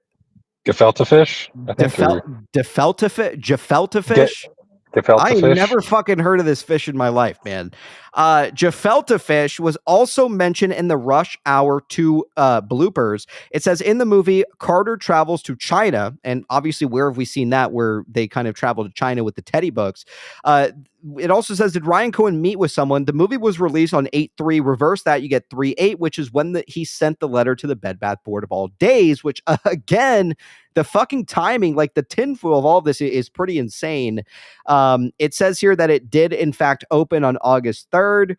Gefilte fish? Gefilte fish? I ain't never fucking heard of this fish in my life, man. Gefilte fish was also mentioned in the Rush Hour 2 bloopers. It says in the movie, Carter travels to China, and obviously where have we seen that, where they kind of travel to China with the Teddy books. It also says, did Ryan Cohen meet with someone? The movie was released on 8/3. Reverse that, you get 3/8, which is when he sent the letter to the Bed Bath Board of all days, which again, the fucking timing, like the tinfoil of all of this is pretty insane. It says here that it did in fact open on August 3rd,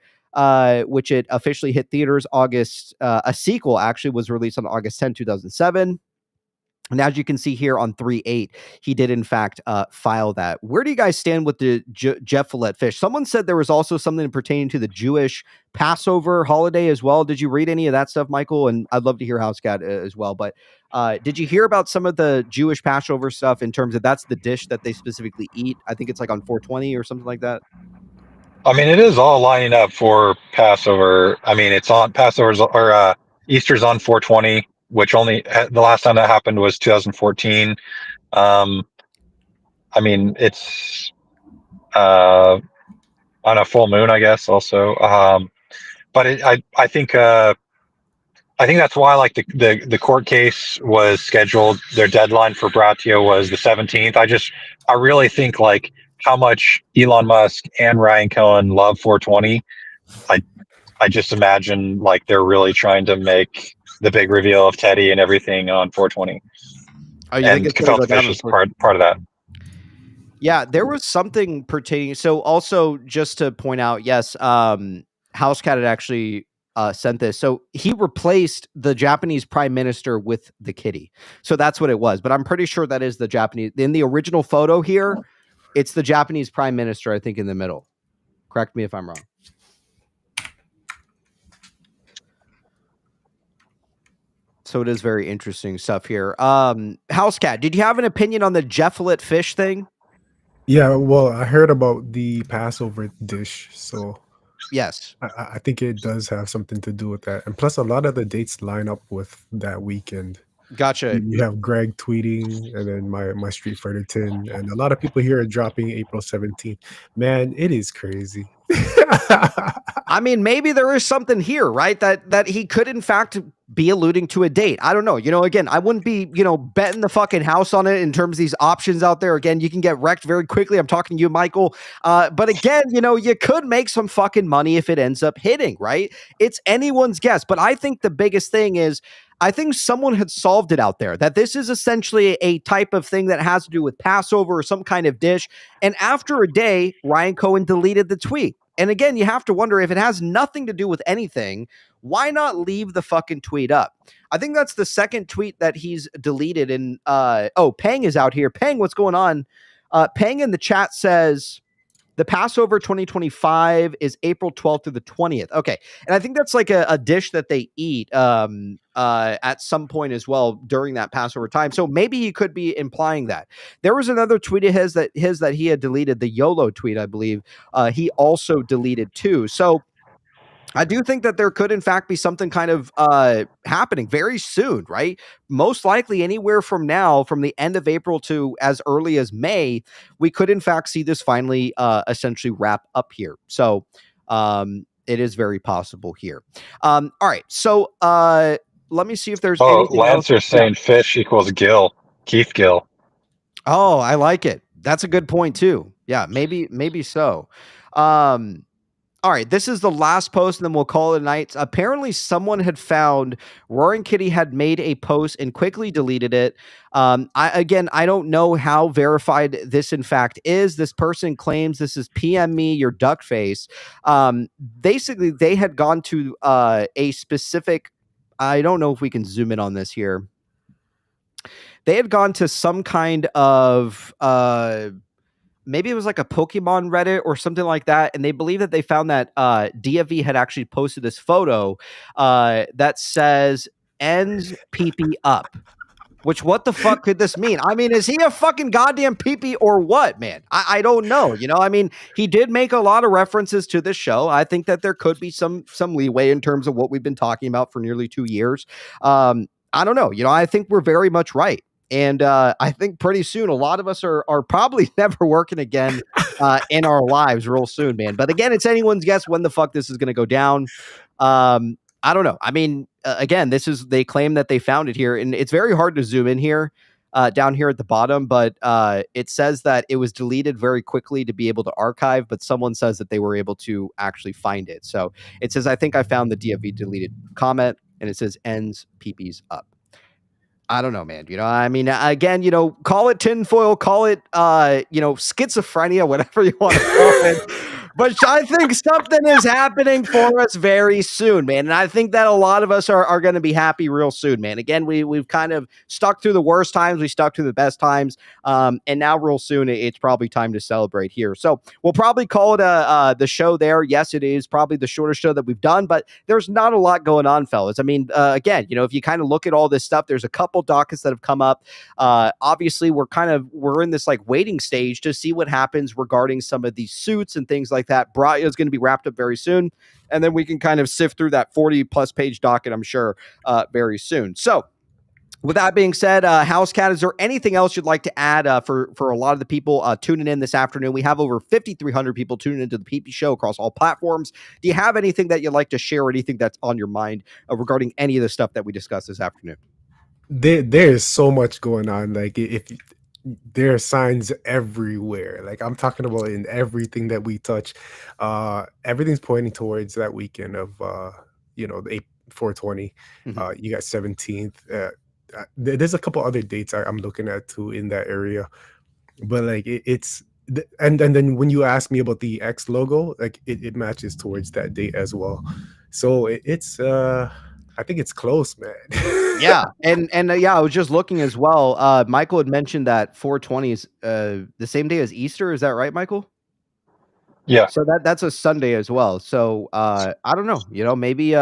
which it officially hit theaters August. A sequel actually was released on August 10, 2007. And as you can see here on 3/8, he did in fact file that. Where do you guys stand with the Gefilte fish? Someone said there was also something pertaining to the Jewish Passover holiday as well. Did you read any of that stuff, Michael? And I'd love to hear Housecat as well. But did you hear about some of the Jewish Passover stuff in terms of that's the dish that they specifically eat? I think it's like on 4/20 or something like that. I mean, it is all lining up for Passover. I mean, it's on Passover's or Easter's on 4/20. Which only the last time that happened was 2014. I mean, it's on a full moon, I guess, also. But I think that's why, like the court case was scheduled. Their deadline for Bratio was the 17th. I really think like how much Elon Musk and Ryan Cohen love 4/20. I just imagine like they're really trying to make the big reveal of Teddy and everything on 4/20. Oh, you think it's Gefilte fish is part of that. Yeah, there was something pertaining. So also just to point out, yes, Housecat had actually sent this. So he replaced the Japanese prime minister with the kitty. So that's what it was. But I'm pretty sure that is the Japanese. In the original photo here, it's the Japanese prime minister, I think, in the middle. Correct me if I'm wrong. So it is very interesting stuff here. Housecat, did you have an opinion on the Gefilte fish thing? Yeah, well, I heard about the Passover dish, so yes, I think it does have something to do with that. And plus, a lot of the dates line up with that weekend. Gotcha. You have Greg tweeting, and then my Street Fighter 10, and a lot of people here are dropping April 17th. Man, it is crazy. I mean, maybe there is something here, right? That he could in fact be alluding to a date. I don't know. Again, I wouldn't be, betting the fucking house on it in terms of these options out there. Again, you can get wrecked very quickly. I'm talking to you, Michael. But again, you could make some fucking money if it ends up hitting, right? It's anyone's guess. But I think the biggest thing is, I think someone had solved it out there, that this is essentially a type of thing that has to do with Passover or some kind of dish. And after a day, Ryan Cohen deleted the tweet. And again, you have to wonder, if it has nothing to do with anything, why not leave the fucking tweet up? I think that's the second tweet that he's deleted. And Pang is out here. Pang, what's going on? Pang in the chat says, the Passover 2025 is April 12th through the 20th. Okay. And I think that's like a dish that they eat at some point as well during that Passover time. So maybe he could be implying that. There was another tweet of his that he had deleted, the YOLO tweet, I believe. He also deleted too. So I do think that there could, in fact, be something kind of happening very soon, right? Most likely anywhere from now, from the end of April to as early as May, we could, in fact, see this finally essentially wrap up here. So it is very possible here. All right. So let me see if there's anything else. Lancer's saying fish equals gill. Keith Gill. Oh, I like it. That's a good point, too. Yeah, maybe so. All right, this is the last post, and then we'll call it a night. Apparently, someone had found Roaring Kitty had made a post and quickly deleted it. I don't know how verified this, in fact, is. This person claims this is PM me, your duck face. Basically, they had gone to a specific... I don't know if we can zoom in on this here. They had gone to some kind of... maybe it was like a Pokemon Reddit or something like that. And they believe that they found that DFV had actually posted this photo that says ends PP up. Which, what the fuck could this mean? I mean, is he a fucking goddamn PP or what, man? I don't know. You know, I mean, he did make a lot of references to this show. I think that there could be some leeway in terms of what we've been talking about for nearly 2 years. I don't know. You know, I think we're very much right. And I think pretty soon, a lot of us are probably never working again in our lives real soon, man. But again, it's anyone's guess when the fuck this is going to go down. I don't know. I mean, again, they claim that they found it here, and it's very hard to zoom in here down here at the bottom. But it says that it was deleted very quickly to be able to archive. But someone says that they were able to actually find it. So it says, I think I found the DFV deleted comment, and it says ends peepees up. I don't know, man. You know, I mean, again, you know, call it tinfoil, call it, you know, schizophrenia, whatever you want to call it. But I think something is happening for us very soon, man. And I think that a lot of us are going to be happy real soon, man. Again, we've kind of stuck through the worst times. We stuck through the best times. And now real soon, it's probably time to celebrate here. So we'll probably call it the show there. Yes, it is probably the shortest show that we've done, but there's not a lot going on, fellas. I mean, again, you know, if you kind of look at all this stuff, there's a couple dockets that have come up. Obviously, we're in this like waiting stage to see what happens regarding some of these suits and things like that. Braya is going to be wrapped up very soon, and then we can kind of sift through that 40+ page docket, I'm sure, very soon. So with that being said, Housecat, is there anything else you'd like to add for a lot of the people tuning in this afternoon? We have over 5,300 people tuning into the PP Show across all platforms. Do you have anything that you'd like to share, or anything that's on your mind regarding any of the stuff that we discussed this afternoon? There's so much going on. Like, if there are signs everywhere, like I'm talking about in everything that we touch, everything's pointing towards that weekend of you know, the 420. You got 17th. There's a couple other dates I'm looking at too in that area, but like and then when you ask me about the X logo, like it matches towards that date as well. So it's I think it's close, man. Yeah. And yeah, I was just looking as well. Michael had mentioned that 420 is the same day as Easter. Is that right, Michael? Yeah. So that's a Sunday as well. So I don't know, you know, maybe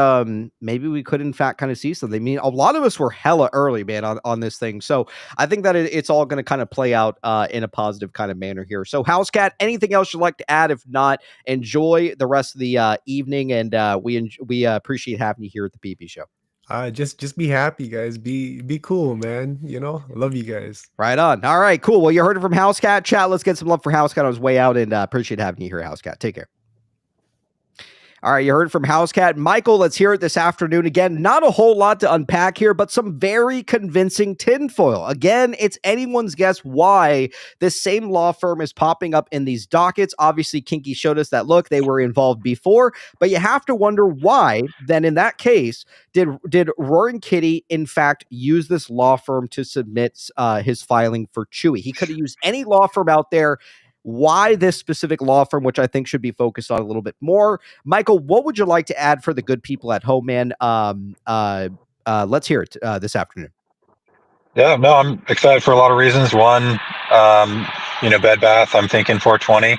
we could in fact kind of see something. I mean, a lot of us were hella early, man, on this thing. So I think that it's all going to kind of play out in a positive kind of manner here. So Housecat, anything else you'd like to add? If not, enjoy the rest of the evening, and we appreciate having you here at the PP Show. Just be happy, guys. Be cool, man. You know, I love you guys. Right on. All right, cool. Well, you heard it from Housecat. Chat, let's get some love for Housecat on his way out, and appreciate having you here, Housecat. Take care. All right, you heard from Housecat. Michael, let's hear it this afternoon. Again, not a whole lot to unpack here, but some very convincing tinfoil. Again, it's anyone's guess why this same law firm is popping up in these dockets. Obviously, Kinky showed us that, look, they were involved before, but you have to wonder why, then in that case, did Roaring Kitty, in fact, use this law firm to submit his filing for Chewy? He could have used any law firm out there. Why this specific law firm, which I think should be focused on a little bit more? Michael, what would you like to add for the good people at home, man? Let's hear it this afternoon. Yeah, no, I'm excited for a lot of reasons. One, Bed Bath, I'm thinking 420.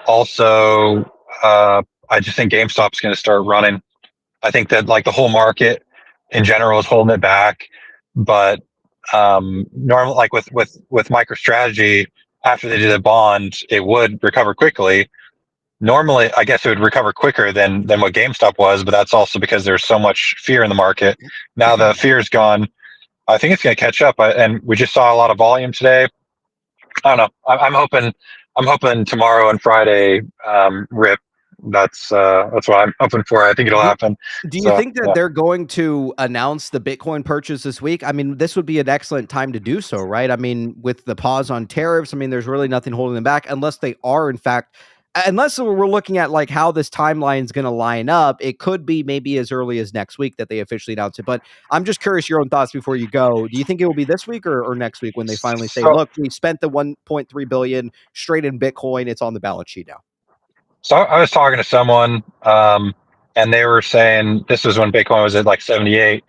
Also, I just think GameStop's going to start running. I think that like the whole market in general is holding it back, but normal, like with MicroStrategy, after they did a bond, it would recover quickly. Normally, I guess it would recover quicker than what GameStop was, but that's also because there's so much fear in the market. Now the fear's gone. I think it's going to catch up, and we just saw a lot of volume today. I don't know. I'm hoping tomorrow and Friday rip. That's what I'm hoping for. I think it'll happen. Do you think that they're going to announce the Bitcoin purchase this week? I mean, this would be an excellent time to do so, right? I mean, with the pause on tariffs, I mean, there's really nothing holding them back unless they are, in fact, unless we're looking at like how this timeline is going to line up. It could be maybe as early as next week that they officially announce it. But I'm just curious your own thoughts before you go. Do you think it will be this week or next week when they finally say, look, we spent the 1.3 billion straight in Bitcoin. It's on the balance sheet now. So I was talking to someone, and they were saying this was when Bitcoin was at like 78,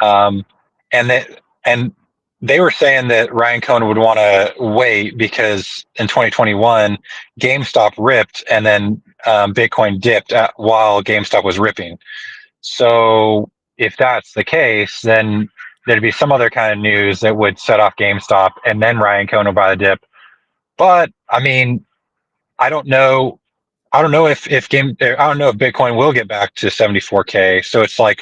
and they were saying that Ryan Cohen would want to wait because in 2021 GameStop ripped, and then Bitcoin dipped while GameStop was ripping. So if that's the case, then there'd be some other kind of news that would set off GameStop, and then Ryan Cohen would buy the dip. But I mean, I don't know if Bitcoin will get back to 74K. So it's like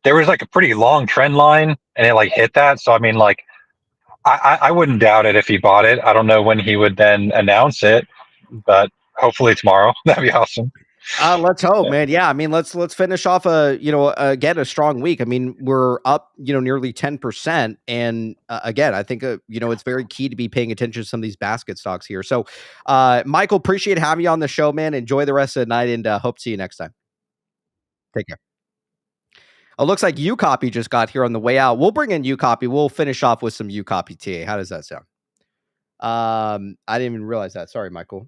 there was like a pretty long trend line and it like hit that. So I mean, like I wouldn't doubt it if he bought it. I don't know when he would then announce it, but hopefully tomorrow. That'd be awesome. Let's hope, man. Yeah, I mean, let's finish off again a strong week. I mean, we're up, nearly 10%, and again, I think it's very key to be paying attention to some of these basket stocks here. So, Michael, appreciate having you on the show, man. Enjoy the rest of the night, and hope to see you next time. Take care. It looks like UCopy just got here on the way out. We'll bring in UCopy. We'll finish off with some UCopy TA. How does that sound? I didn't even realize that. Sorry, Michael.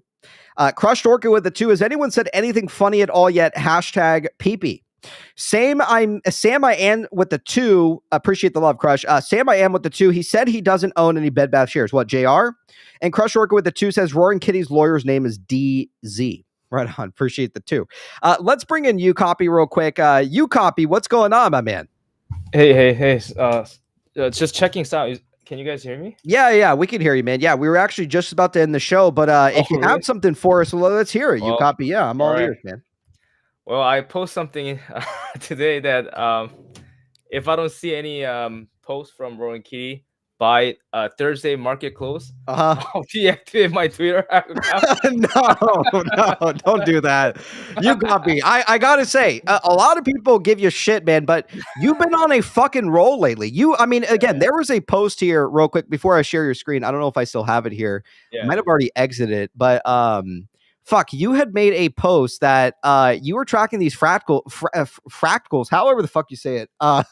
Crushed Orca with the 2. Has anyone said anything funny at all yet? Hashtag PP. Sam I am with the 2. Appreciate the love, Crush. Sam I am with the 2. He said he doesn't own any Bed Bath shares. What, JR? And Crushed Orca with the 2 says Roaring Kitty's lawyer's name is DZ. Right on. Appreciate the 2. Let's bring in UCopy real quick. UCopy, what's going on, my man? Hey. Just checking sound. Can you guys hear me? Yeah, we can hear you, man. Yeah, we were actually just about to end the show, but if you have something for us, well, let's hear it. UCopy. Yeah, I'm all ears, man. Well, I post something today that if I don't see any posts from Roaring Kitty by Thursday market close, I'll deactivate my Twitter account. No, don't do that. UCopy. I gotta say, a lot of people give you shit, man, but you've been on a fucking roll lately. There was a post here real quick before I share your screen. I don't know if I still have it here. I might have already exited, but you had made a post that you were tracking these fractals, however the fuck you say it, at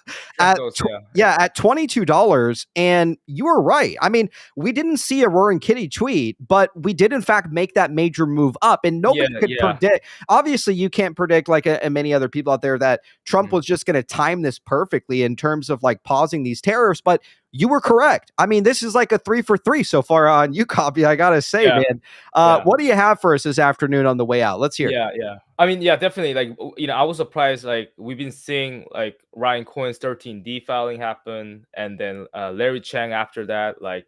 $22, and you were right. I mean, we didn't see a Roaring Kitty tweet, but we did in fact make that major move up, and nobody could predict. Obviously, you can't predict like many other people out there that Trump was just going to time this perfectly in terms of like pausing these tariffs, but you were correct. I mean, this is like a 3 for 3 so far on UCopy, I gotta say, man. What do you have for us this afternoon on the way out? Let's hear it. Yeah. I mean, definitely. Like, I was surprised. Like, we've been seeing like Ryan Cohen's 13D filing happen, and then Larry Chang after that. Like,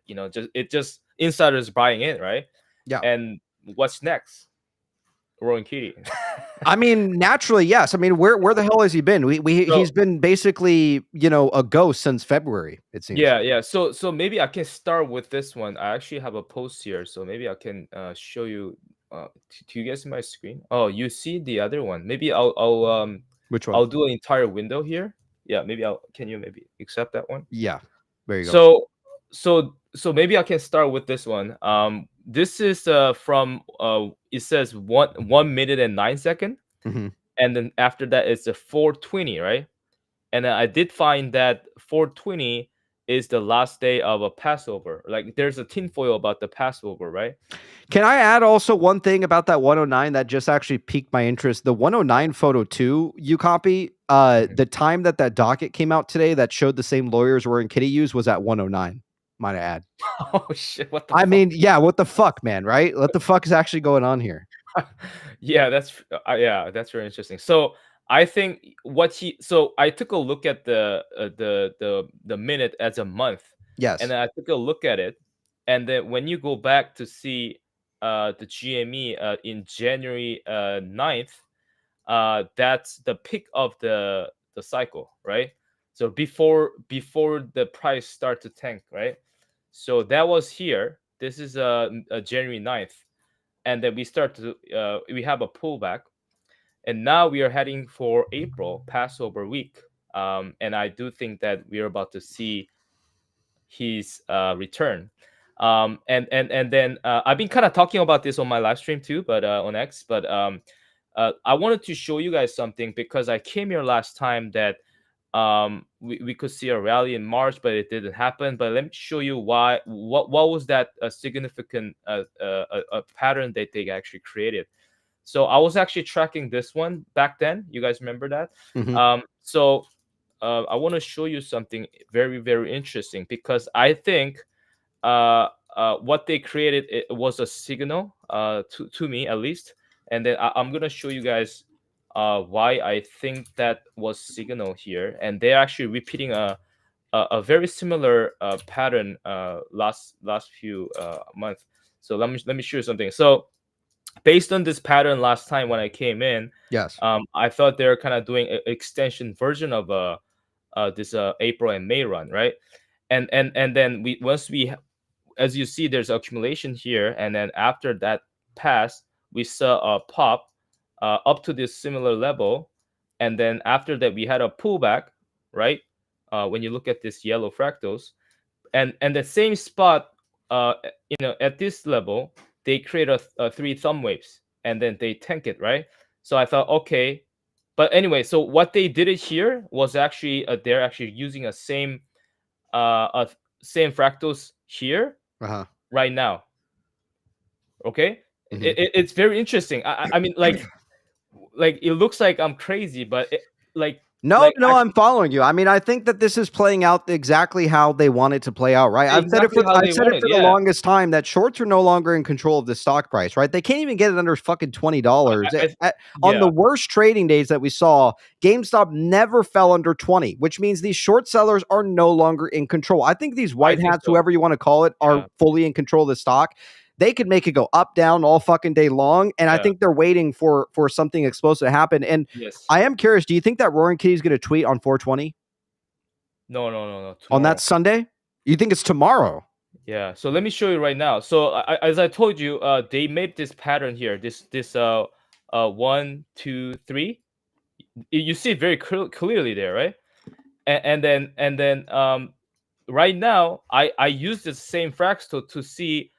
just insiders buying in, right? Yeah. And what's next? Roaring Kitty. I mean, naturally, yes. I mean, where the hell has he been? He's been basically, a ghost since February, it seems. Yeah. So maybe I can start with this one. I actually have a post here, so maybe I can show you Do you guys see my screen? Oh, you see the other one. Maybe I'll Which one? I'll do an entire window here. Yeah, maybe can you maybe accept that one? Yeah. There you go. So maybe I can start with this one. This is from it says 1 minute and 9 seconds, Mhm. and then after that it's a 4:20, right? And then I did find that 4:20 is the last day of a Passover. Like there's a tinfoil about the Passover, right? Can I add also one thing about that 109 that just actually piqued my interest? The 109 photo 2 you copy, the time that docket came out today that showed the same lawyers wearing kitty use was at 109. Might I add? Oh shit! What the? I fuck? mean, yeah, what the fuck, man, right? What the fuck is actually going on here? Yeah, that's very interesting. So I think so I took a look at the minute as a month. Yes. And then I took a look at it, and then when you go back to see the GME in January 9th, that's the peak of the cycle, right? So before the price start to tank, right? So that was here. This is January 9th, and then we have a pullback, and now we are heading for April Passover week, and I do think that we are about to see his return. And then I've been kind of talking about this on my live stream too, but on X. But I wanted to show you guys something because I came here last time that we could see a rally in March, but it didn't happen. But let me show you why. What was that significant pattern that they actually created? So I was actually tracking this one back then. You guys remember that? Mhm. So I want to show you something very, very interesting because I think what they created it was a signal to me at least, and then I'm gonna show you guys why I think that was signal here, and they're actually repeating a very similar pattern last few months. So let me show you something. So based on this pattern last time when I came in, Yes. I thought they were kind of doing an extension version of this April and May run, right? And then as you see, there's accumulation here, and then after that pass, we saw a pop up to this similar level, and then after that we had a pullback, right? When you look at this yellow fractals, and the same spot, at this level, they create a three thumb waves, and then they tank it, right? So I thought, okay, but anyway, so what they did it here was actually they're actually using same fractals here Uh-huh. right now. Okay, Mhm. it's very interesting. I mean, like it looks like I'm crazy, but No, I'm following you. I mean, I think that this is playing out exactly how they want it to play out, right? I've said it exactly for how they want it. the Yeah, longest time that shorts are no longer in control of the stock price, right? They can't even get it under fucking $20. On the worst trading days that we saw, GameStop never fell under 20, which means these short sellers are no longer in control. I think these white hats, so. whoever you want to call it, are fully in control of the stock. They could make it go up, down all fucking day long. And I think they're waiting for something explosive to happen. And yes, I am curious, do you think that Roaring Kitty is going to tweet on 420? No. On that Sunday? You think it's tomorrow? Yeah. So let me show you right now. So as I told you, they made this pattern here. This 1, 2, 3. You see it very clearly there, right? And then right now I use the same fractal to see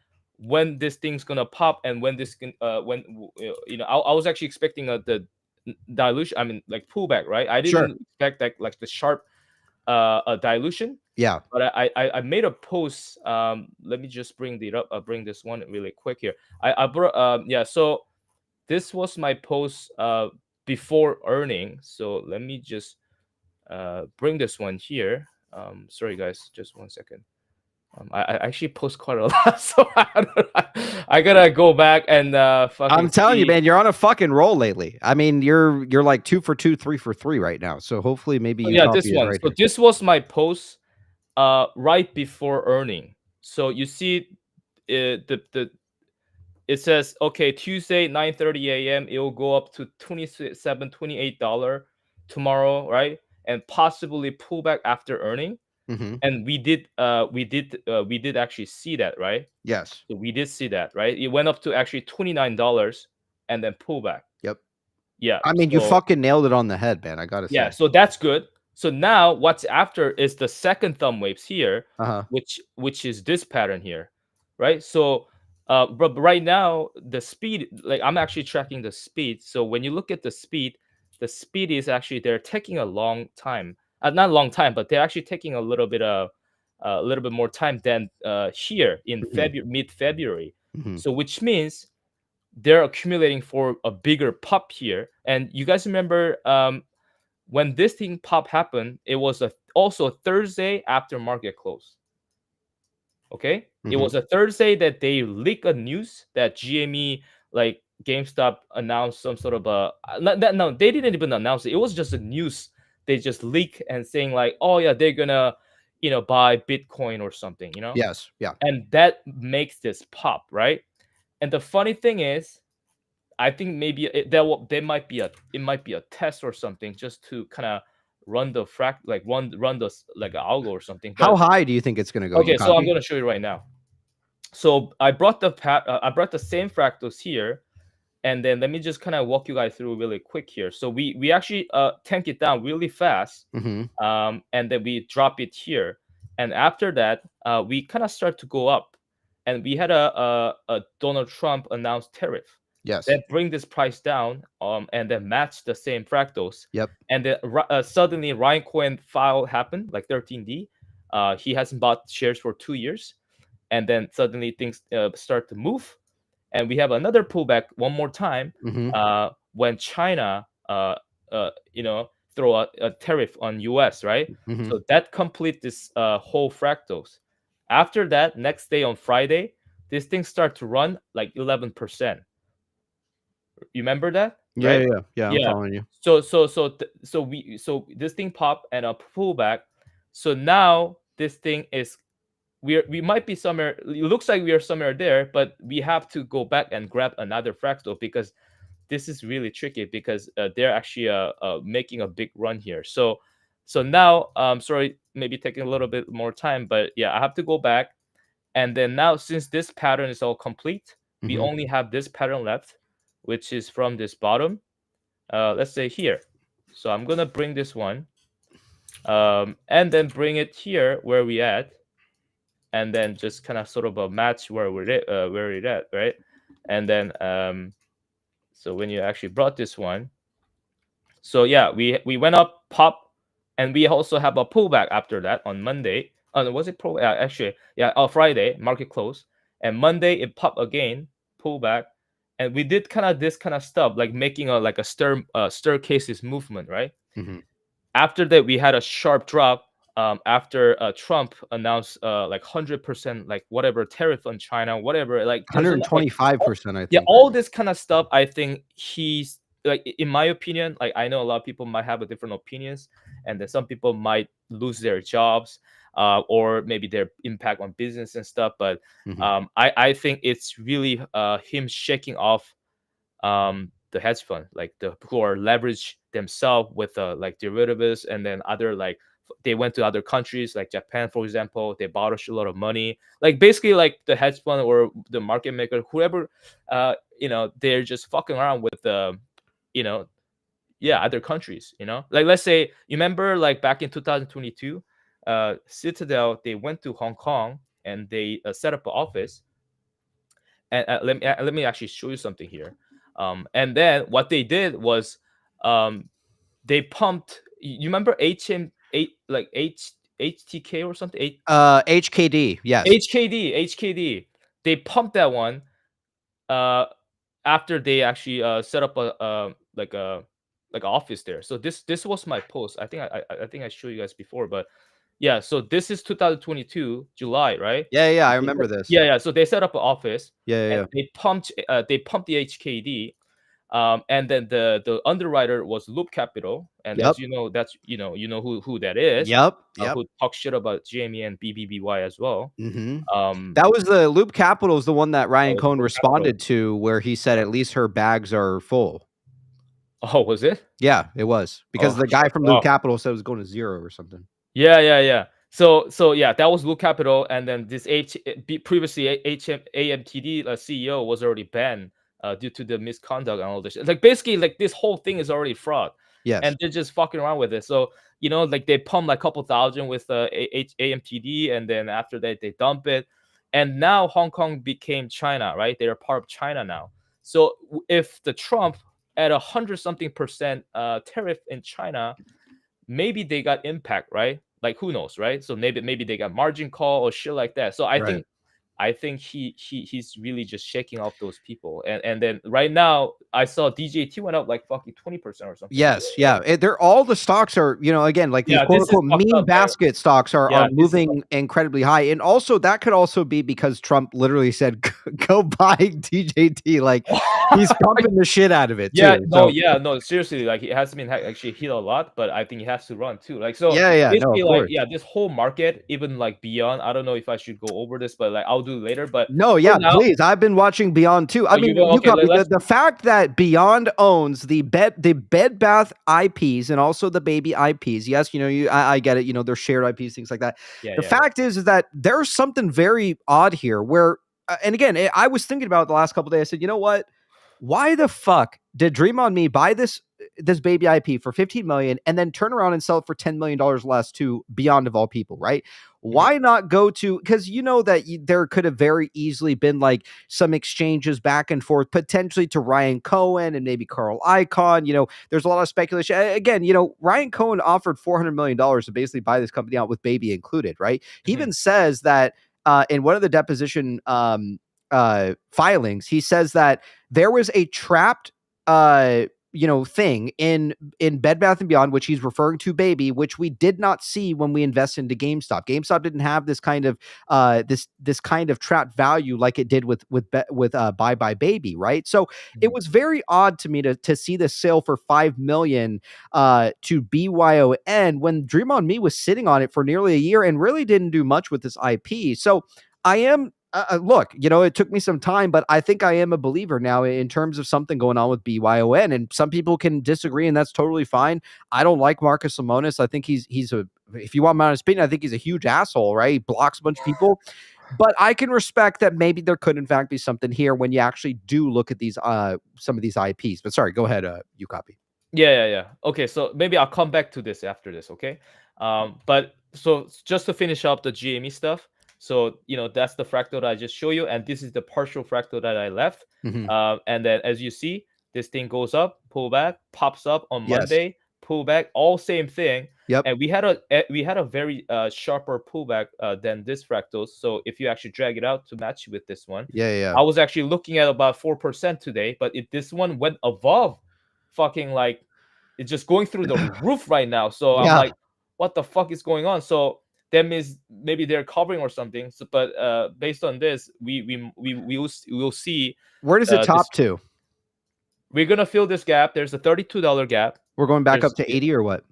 when this thing's gonna pop and when this can I was actually expecting the dilution. I mean, like pullback, right? I didn't expect that like the sharp a dilution. Yeah. But I made a post. Let me just bring bring this one really quick here. I brought so this was my post before earning. So let me just bring this one here. Sorry guys, just 1 second. I actually post quite a lot, so I gotta go back and I'm telling you, man, you're on a fucking roll lately. I mean, you're like 2 for 2, 3 for 3 right now. So hopefully, maybe you copy this it one. right So here. this was my post right before earning. So you see, it says okay, Tuesday 9:30 a.m. it will go up to $28 tomorrow, right? And possibly pull back after earning. And we did actually see that, right? Yes. So we did see that, right? It went up to actually $29 and then pull back. Yep. Yeah. I mean, you so- fucking nailed it on the head, man. I gotta yeah, say. so that's good. So now what's after is the second thumb waves here, which is this pattern here, right? So but right now the speed, like I'm actually tracking the speed. So when you look at the speed is actually, they're taking a long time. Not a long time, but they're actually taking a little bit more time than here in mid-February. So which means they're accumulating for a bigger pop here. And you guys remember when this thing pop happened, it was also Thursday after market close. Okay, it was a Thursday that they leaked a news that GME, like GameStop, announced some sort of no, they didn't even announce it. It was just a news. They just leak and saying like, oh yeah, they're gonna, buy Bitcoin or something, Yes. Yeah. and that makes this pop, right? And the funny thing is, I think maybe it might be a test or something, just to kind of run the run the like an algo or something. How high do you think it's going to go? Okay, so I'm going to show you right now. So I brought the same fractals here, and then let me just kind of walk you guys through really quick here. So we actually tank it down really fast, and then we drop it here, and after that we kind of start to go up, and we had a Donald Trump announced tariff. Yes. That bring this price down, and then match the same fractals. Yep. And then suddenly Ryan Cohen file happened, like 13D. He hasn't bought shares for 2 years, and then suddenly things start to move, and we have another pullback one more time when China, throw a tariff on US, right? So that complete this whole fractals. After that, next day on Friday, this thing start to run like 11%. You remember that? Yeah, right? yeah. I'm following you. So this thing pop and a pullback. So now this thing is, we might be somewhere. It looks like we are somewhere there, but we have to go back and grab another fractal, because this is really tricky, because they're actually making a big run here. So now, sorry, maybe taking a little bit more time, but yeah, I have to go back, and then now, since this pattern is all complete, we only have this pattern left, which is from this bottom, let's say here. So I'm gonna bring this one, and then bring it here where we at, and then just kind of sort of a match where we're at, right? And then so when you actually brought this one, so yeah, we went up, pop, and we also have a pullback after that on Monday. Was it actually, yeah, Friday market close, and Monday it popped again, pullback. And we did kind of this kind of stuff, like making a staircases movement, right? After that, we had a sharp drop after Trump announced like 100%, like whatever tariff on China, whatever, like 125%. I think. Yeah, all this kind of stuff. I think he's, like, in my opinion, like, I know a lot of people might have a different opinions, and then some people might lose their jobs, or maybe their impact on business and stuff. But I think it's really him shaking off the hedge fund, like who are leveraged themselves with like derivatives, and then other, like, they went to other countries like Japan, for example. They bought a lot of money, like basically like the hedge fund or the market maker, whoever, they're just fucking around with other countries. Like, let's say, you remember, like, back in 2022, Citadel, they went to Hong Kong and they set up an office. And let me actually show you something here. And then what they did was, they pumped. You remember HTK or something? HKD, yes. HKD. They pumped that one after they actually set up a office there. So this was my post. I think I showed you guys before, but yeah. So this is 2022 July, right? Yeah. I remember this. Yeah. So they set up an office. Yeah. They pumped the HKD. And then the underwriter was Loop Capital, and as you know, that's you know who that is. Yep. Who talks shit about GME and BBBY as well. That was the Loop Capital, is the one that Ryan Cohen responded to, where he said at least her bags are full. Oh, was it? Yeah, it was, because the guy from Loop Capital said it was going to 0 or something. Yeah. So yeah, that was Blue Capital, and then this previously AMTD CEO was already banned due to the misconduct and all this. Like basically, like this whole thing is already fraud. Yes. And they're just fucking around with it. So like they pump like a couple thousand with AMTD, and then after that they dump it, and now Hong Kong became China, right? They are part of China now. So if the Trump at 100-something% tariff in China, maybe they got impact, right? Like who knows, right? So maybe they got margin call or shit like that. So I think he's really just shaking off those people. And then right now I saw DJT went up like fucking 20% or something. Yes, yeah. They're all the stocks are, again, like these quote unquote meme basket stocks are moving incredibly high. And also that could also be because Trump literally said go buy DJT. Like he's pumping the shit out of it too. No, seriously, like it hasn't been actually hit a lot, but I think it has to run too. Like so this whole market, even like Beyond, I don't know if I should go over this, but like I'll do later. But please. I've been watching Beyond too. I mean, the fact that Beyond owns the Bed Bath IPs and also the baby IPs. Yes, I get it. They're shared IPs, things like that. The fact is that there's something very odd here where, and again, I was thinking about it the last couple of days. I said, you know what? Why the fuck did Dream on Me buy this baby IP for $15 million and then turn around and sell it for $10 million less to Beyond of all people, right? Why not go to, because that there could have very easily been like some exchanges back and forth, potentially to Ryan Cohen and maybe Carl Icahn. There's a lot of speculation. Again, Ryan Cohen offered $400 million to basically buy this company out with baby included, right? He even says that in one of the deposition filings, he says that there was a trapped thing in Bed Bath & Beyond, which he's referring to baby, which we did not see when we invested into GameStop. GameStop didn't have this kind of this kind of trapped value like it did with Bye Bye Baby, right? So it was very odd to me to see this sale for $5 million to BYON when Dream on Me was sitting on it for nearly a year and really didn't do much with this IP. So I am look, it took me some time, but I think I am a believer now in terms of something going on with BYON, and some people can disagree, and that's totally fine. I don't like Marcus Lemonis. I think he's if you want my honest opinion, I think he's a huge asshole, right? He blocks a bunch of people, but I can respect that maybe there could in fact be something here when you actually do look at these some of these IPs. But sorry, go ahead, you copy. Yeah. Okay, so maybe I'll come back to this after this, okay? But so just to finish up the GME stuff. So, that's the fractal that I just showed you. And this is the partial fractal that I left. And then as you see, this thing goes up, pull back, pops up on Monday, pull back, all same thing. Yep. And we had a very sharper pullback than this fractal. So if you actually drag it out to match with this one, I was actually looking at about 4% today. But if this one went above fucking like, it's just going through the roof right now. So I'm like, what the fuck is going on? So that means maybe they're covering or something. So, but based on this, we will see. Where does it top to? We're gonna fill this gap. There's a $32 gap. We're going back up to 80 or what?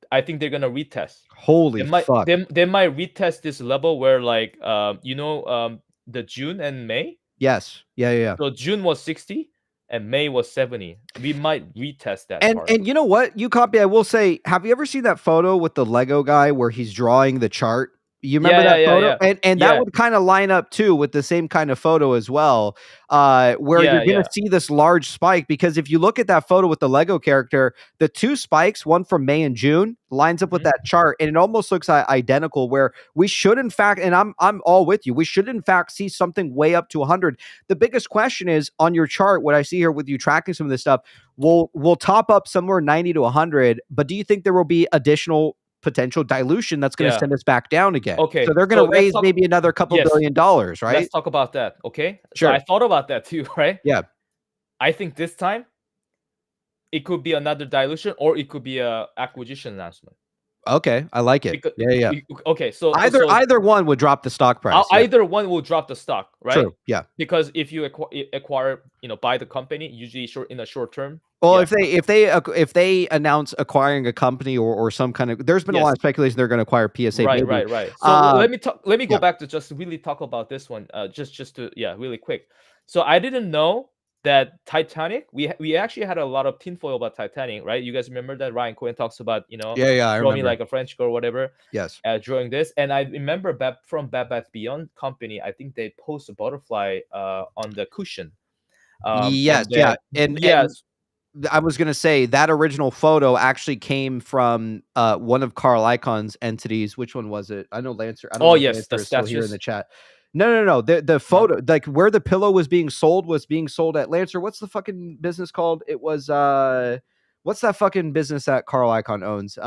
I think they're gonna retest. Holy fuck! They might retest this level where like the June and May. Yes. Yeah. So June was 60. And May was 70. We might retest that. And you know what? You copy. I will say, have you ever seen that photo with the Lego guy where he's drawing the chart? You remember that photo? Yeah. And that would kind of line up too with the same kind of photo as well, where you're going to see this large spike. Because if you look at that photo with the Lego character, the two spikes, one from May and June, lines up with that chart, and it almost looks identical. Where we should, in fact, and I'm all with you, we should in fact see something way up to 100. The biggest question is on your chart. What I see here with you tracking some of this stuff, we'll top up somewhere 90 to 100. But do you think there will be additional potential dilution that's going to send us back down again? Okay, so they're going to raise maybe another couple $1 billion, right? Let's talk about that. Okay, sure. So I thought about that too, right? Yeah, I think this time it could be another dilution, or it could be a acquisition announcement. Okay, I like it. Yeah. Okay, so either one would drop the stock price. Either one will drop the stock, right? True. Yeah. Because if you acquire, buy the company, usually in a short term. Well, if they announce acquiring a company or some kind of, there's been a lot of speculation they're going to acquire PSA. Right. So let me go back to just really talk about this one. Just to really quick. So I didn't know that Titanic, we actually had a lot of tinfoil about Titanic, right? You guys remember that Ryan Cohen talks about, I draw remember. me like a French girl, whatever. Yes. Drawing this, and I remember from Bed Bath Beyond company, I think they post a butterfly on the cushion. Yes, and I was going to say that original photo actually came from one of Carl Icahn's entities. Which one was it? I know Lancer. I don't know if yes, Lancer the is still here in statues. the chat. No. The photo, like where the pillow was being sold at Lancer. What's the fucking business called? It was what's that fucking business that Carl Icahn owns?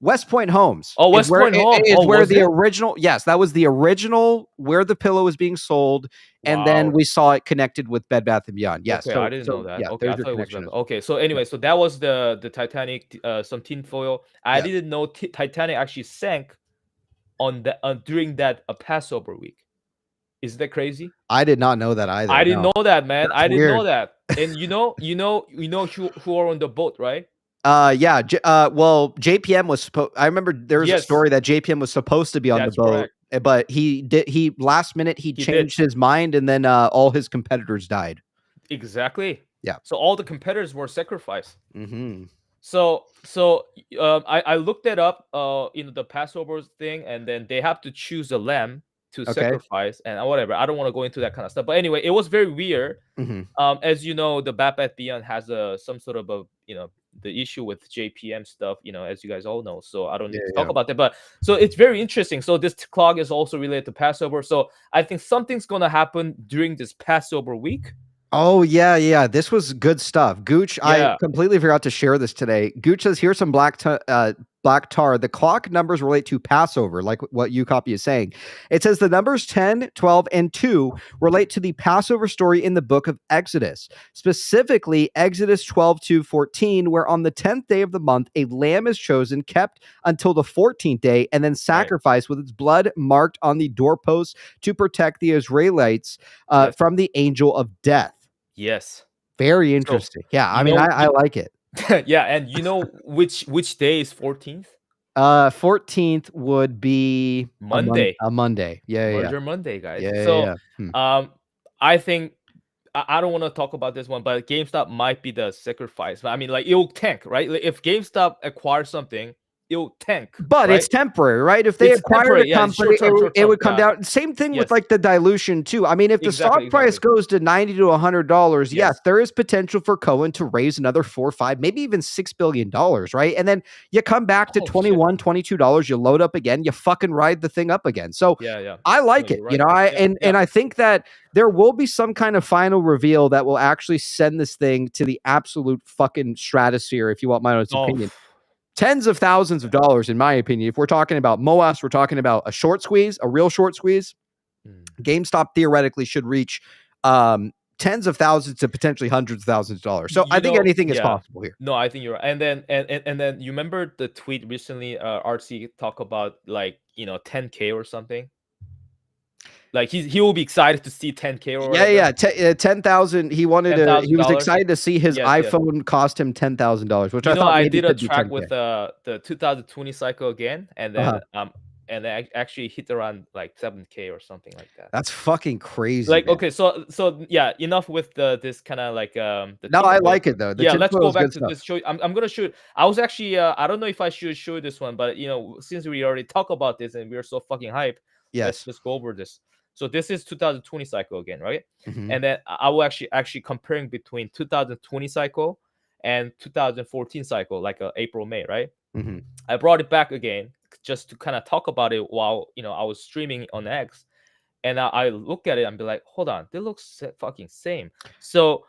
West Point Homes. Oh, West Point Home. Is where the it? original. Yes, that was the original where the pillow was being sold, and then we saw it connected with Bed Bath and Beyond. Yes, okay, I didn't know that. Yeah, Okay, I there's your thought it was connection. okay. So anyway, so that was the Titanic, some tinfoil. I didn't know Titanic actually sank on the during that Passover week. Is that crazy? I did not know that either. I didn't know that, man. That's I didn't know weird. that. And you know who are on the boat, right? Yeah. Well, JPM was supposed. I remember there was a story that JPM was supposed to be on the boat, but he last minute he changed his mind, and then all his competitors died. Exactly. Yeah. So all the competitors were sacrificed. Mm-hmm. So I looked that up, the Passover thing, and then they have to choose a lamb to sacrifice and whatever. I don't want to go into that kind of stuff, but anyway, it was very weird. Mm-hmm. As you know, the Bed Bath Beyond has some sort of a the issue with JPM stuff, as you guys all know. So I don't need to talk about that, but so it's very interesting. So this clock is also related to Passover. So I think something's gonna happen during this Passover week. Oh, yeah. This was good stuff. Gooch, I completely forgot to share this today. Gooch says, here's some black tar. The clock numbers relate to Passover, like what UCopy is saying. It says the numbers 10, 12, and 2 relate to the Passover story in the book of Exodus, specifically Exodus 12:2-14, where on the 10th day of the month, a lamb is chosen, kept until the 14th day, and then sacrificed with its blood marked on the doorposts to protect the Israelites from the angel of death. Yes. Very interesting. So, I mean, I like it. Yeah, and which day is 14th? 14th would be Monday. A Monday. Merger Monday, guys. Yeah. I think I don't want to talk about this one, but GameStop might be the sacrifice. I mean, like it'll tank, right? Like, if GameStop acquires something, it'll tank. But it's temporary, right? If they acquired a company, it would come down. Same thing with like the dilution too. I mean, if the stock price goes to $90 to $100, yes, there is potential for Cohen to raise another $4, $5, maybe even $6 billion, right? And then you come back to $21, $22, you load up again, you fucking ride the thing up again. So I like it, right. And I think that there will be some kind of final reveal that will actually send this thing to the absolute fucking stratosphere, if you want my honest opinion. Tens of thousands of dollars, in my opinion. If we're talking about MOAS, we're talking about a short squeeze, a real short squeeze. GameStop theoretically should reach tens of thousands to potentially hundreds of thousands of dollars. So I think anything is possible here. No, I think you're right. And then you remember the tweet recently, RC talk about like 10K or something. Like he will be excited to see 10K or whatever. 10,000. He wanted to. He was excited to see his iPhone cost him $10,000, which I thought I did a track with the 2020 cycle again, and then and I actually hit around like 7K or something like that. That's fucking crazy. Like, man. Okay, so enough with this kind of like No, I like it though. Let's go back to this show. I'm gonna show it. I was actually I don't know if I should show this one, but since we already talked about this and we're so fucking hype, let's just go over this. So this is 2020 cycle again, right? Mm-hmm. And then I will actually comparing between 2020 cycle and 2014 cycle, like April, May, right? Mm-hmm. I brought it back again just to kind of talk about it while I was streaming on X, and I look at it and be like, hold on, they look fucking same. So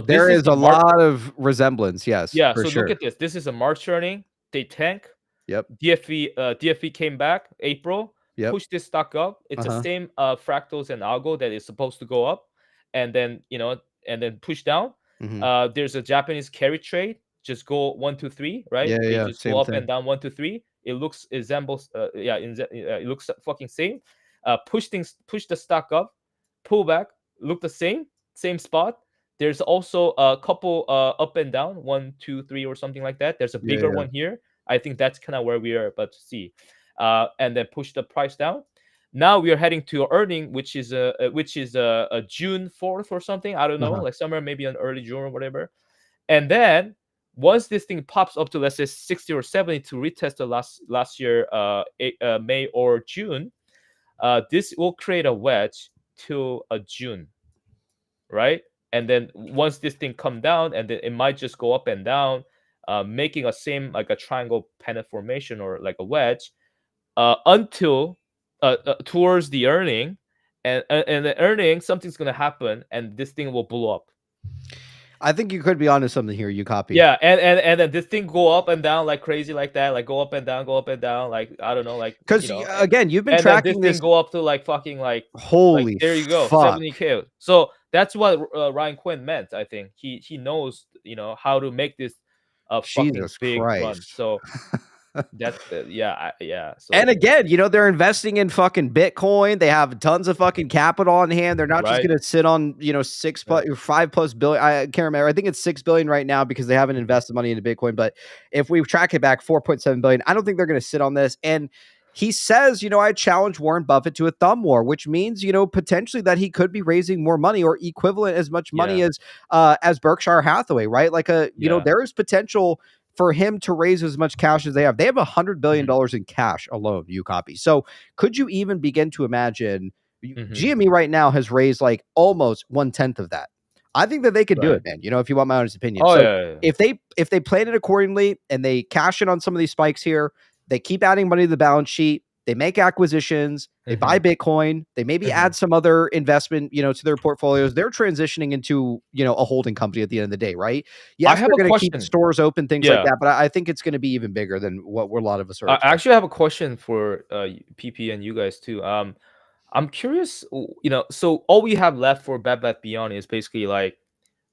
there is a lot of resemblance, yes. Yeah. So look at this. This is a March earning. They tank. Yep. DFV came back April. Yep. Push this stock up. It's the same fractals and algo that is supposed to go up, and then and then push down. Mm-hmm. There's a Japanese carry trade. Just go 1, 2, 3, right? Yeah. Just go up and down 1, 2, 3. It resembles. It looks fucking same. Push the stock up, pull back, look the same spot. There's also a couple up and down, 1, 2, 3, or something like that. There's a bigger one here. I think that's kind of where we are about to see. And then push the price down. now we are heading to earning, which is a June 4th or something. I don't know, like somewhere maybe in early June or whatever. And then once this thing pops up to, let's say, 60 or 70 to retest the last year May or June, this will create a wedge to a June, right? And then once this thing come down, and then it might just go up and down, making a same like a triangle pennant formation or like a wedge, until towards the earning, and the earning, something's gonna happen, and this thing will blow up. I think you could be onto something here. You copy. Yeah, and then this thing go up and down like crazy, like that, like go up and down, like I don't know, like because again, you've been and tracking this thing go up to like fucking like holy. Like, there you go, fuck. 70K. So that's what Ryan Quinn meant. I think he knows how to make this a fucking Jesus big Christ. run. So that's yeah. So, and again, they're investing in fucking Bitcoin. They have tons of fucking capital on hand. They're not just going to sit on, 5+ billion. I can't remember. I think it's 6 billion right now because they haven't invested money into Bitcoin. But if we track it back, 4.7 billion, I don't think they're going to sit on this. And he says, I challenge Warren Buffett to a thumb war, which means, potentially that he could be raising more money or equivalent as much money as Berkshire Hathaway, right? Like there is potential for him to raise as much cash as they have. They have $100 billion in cash alone, you copy. So could you even begin to imagine GME right now has raised like almost 1/10 of that. I think that they could do it, man. If you want my honest opinion. If they plan it accordingly and they cash in on some of these spikes here, they keep adding money to the balance sheet, they make acquisitions, they buy Bitcoin, they maybe add some other investment, to their portfolios. They're transitioning into, a holding company at the end of the day, right? Yes, they're going to keep stores open, things like that, but I think it's going to be even bigger than what a lot of us are. I actually have a question for PP and you guys too. I'm curious, so all we have left for BBBY Beyond is basically like,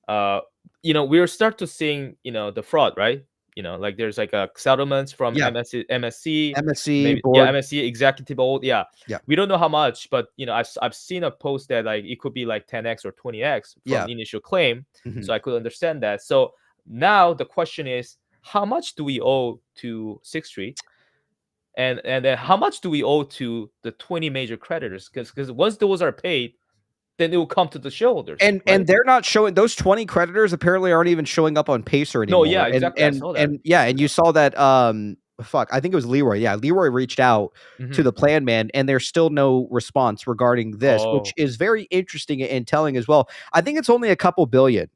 we're start to seeing, the fraud, right? Like there's like settlements from MSC, maybe, board. MSC executive board. Yeah. We don't know how much, but I've seen a post that like it could be like 10x or 20x from the initial claim. So I could understand that. So now the question is, how much do we owe to 6th Street? And then how much do we owe to the 20 major creditors? Because once those are paid, then it will come to the shareholders. And they're not showing, those 20 creditors apparently aren't even showing up on Pacer anymore. No, yeah, exactly. And you saw that I think it was Leroy. Yeah, Leroy reached out to the plan man, and there's still no response regarding this, which is very interesting and telling as well. I think it's only a couple billion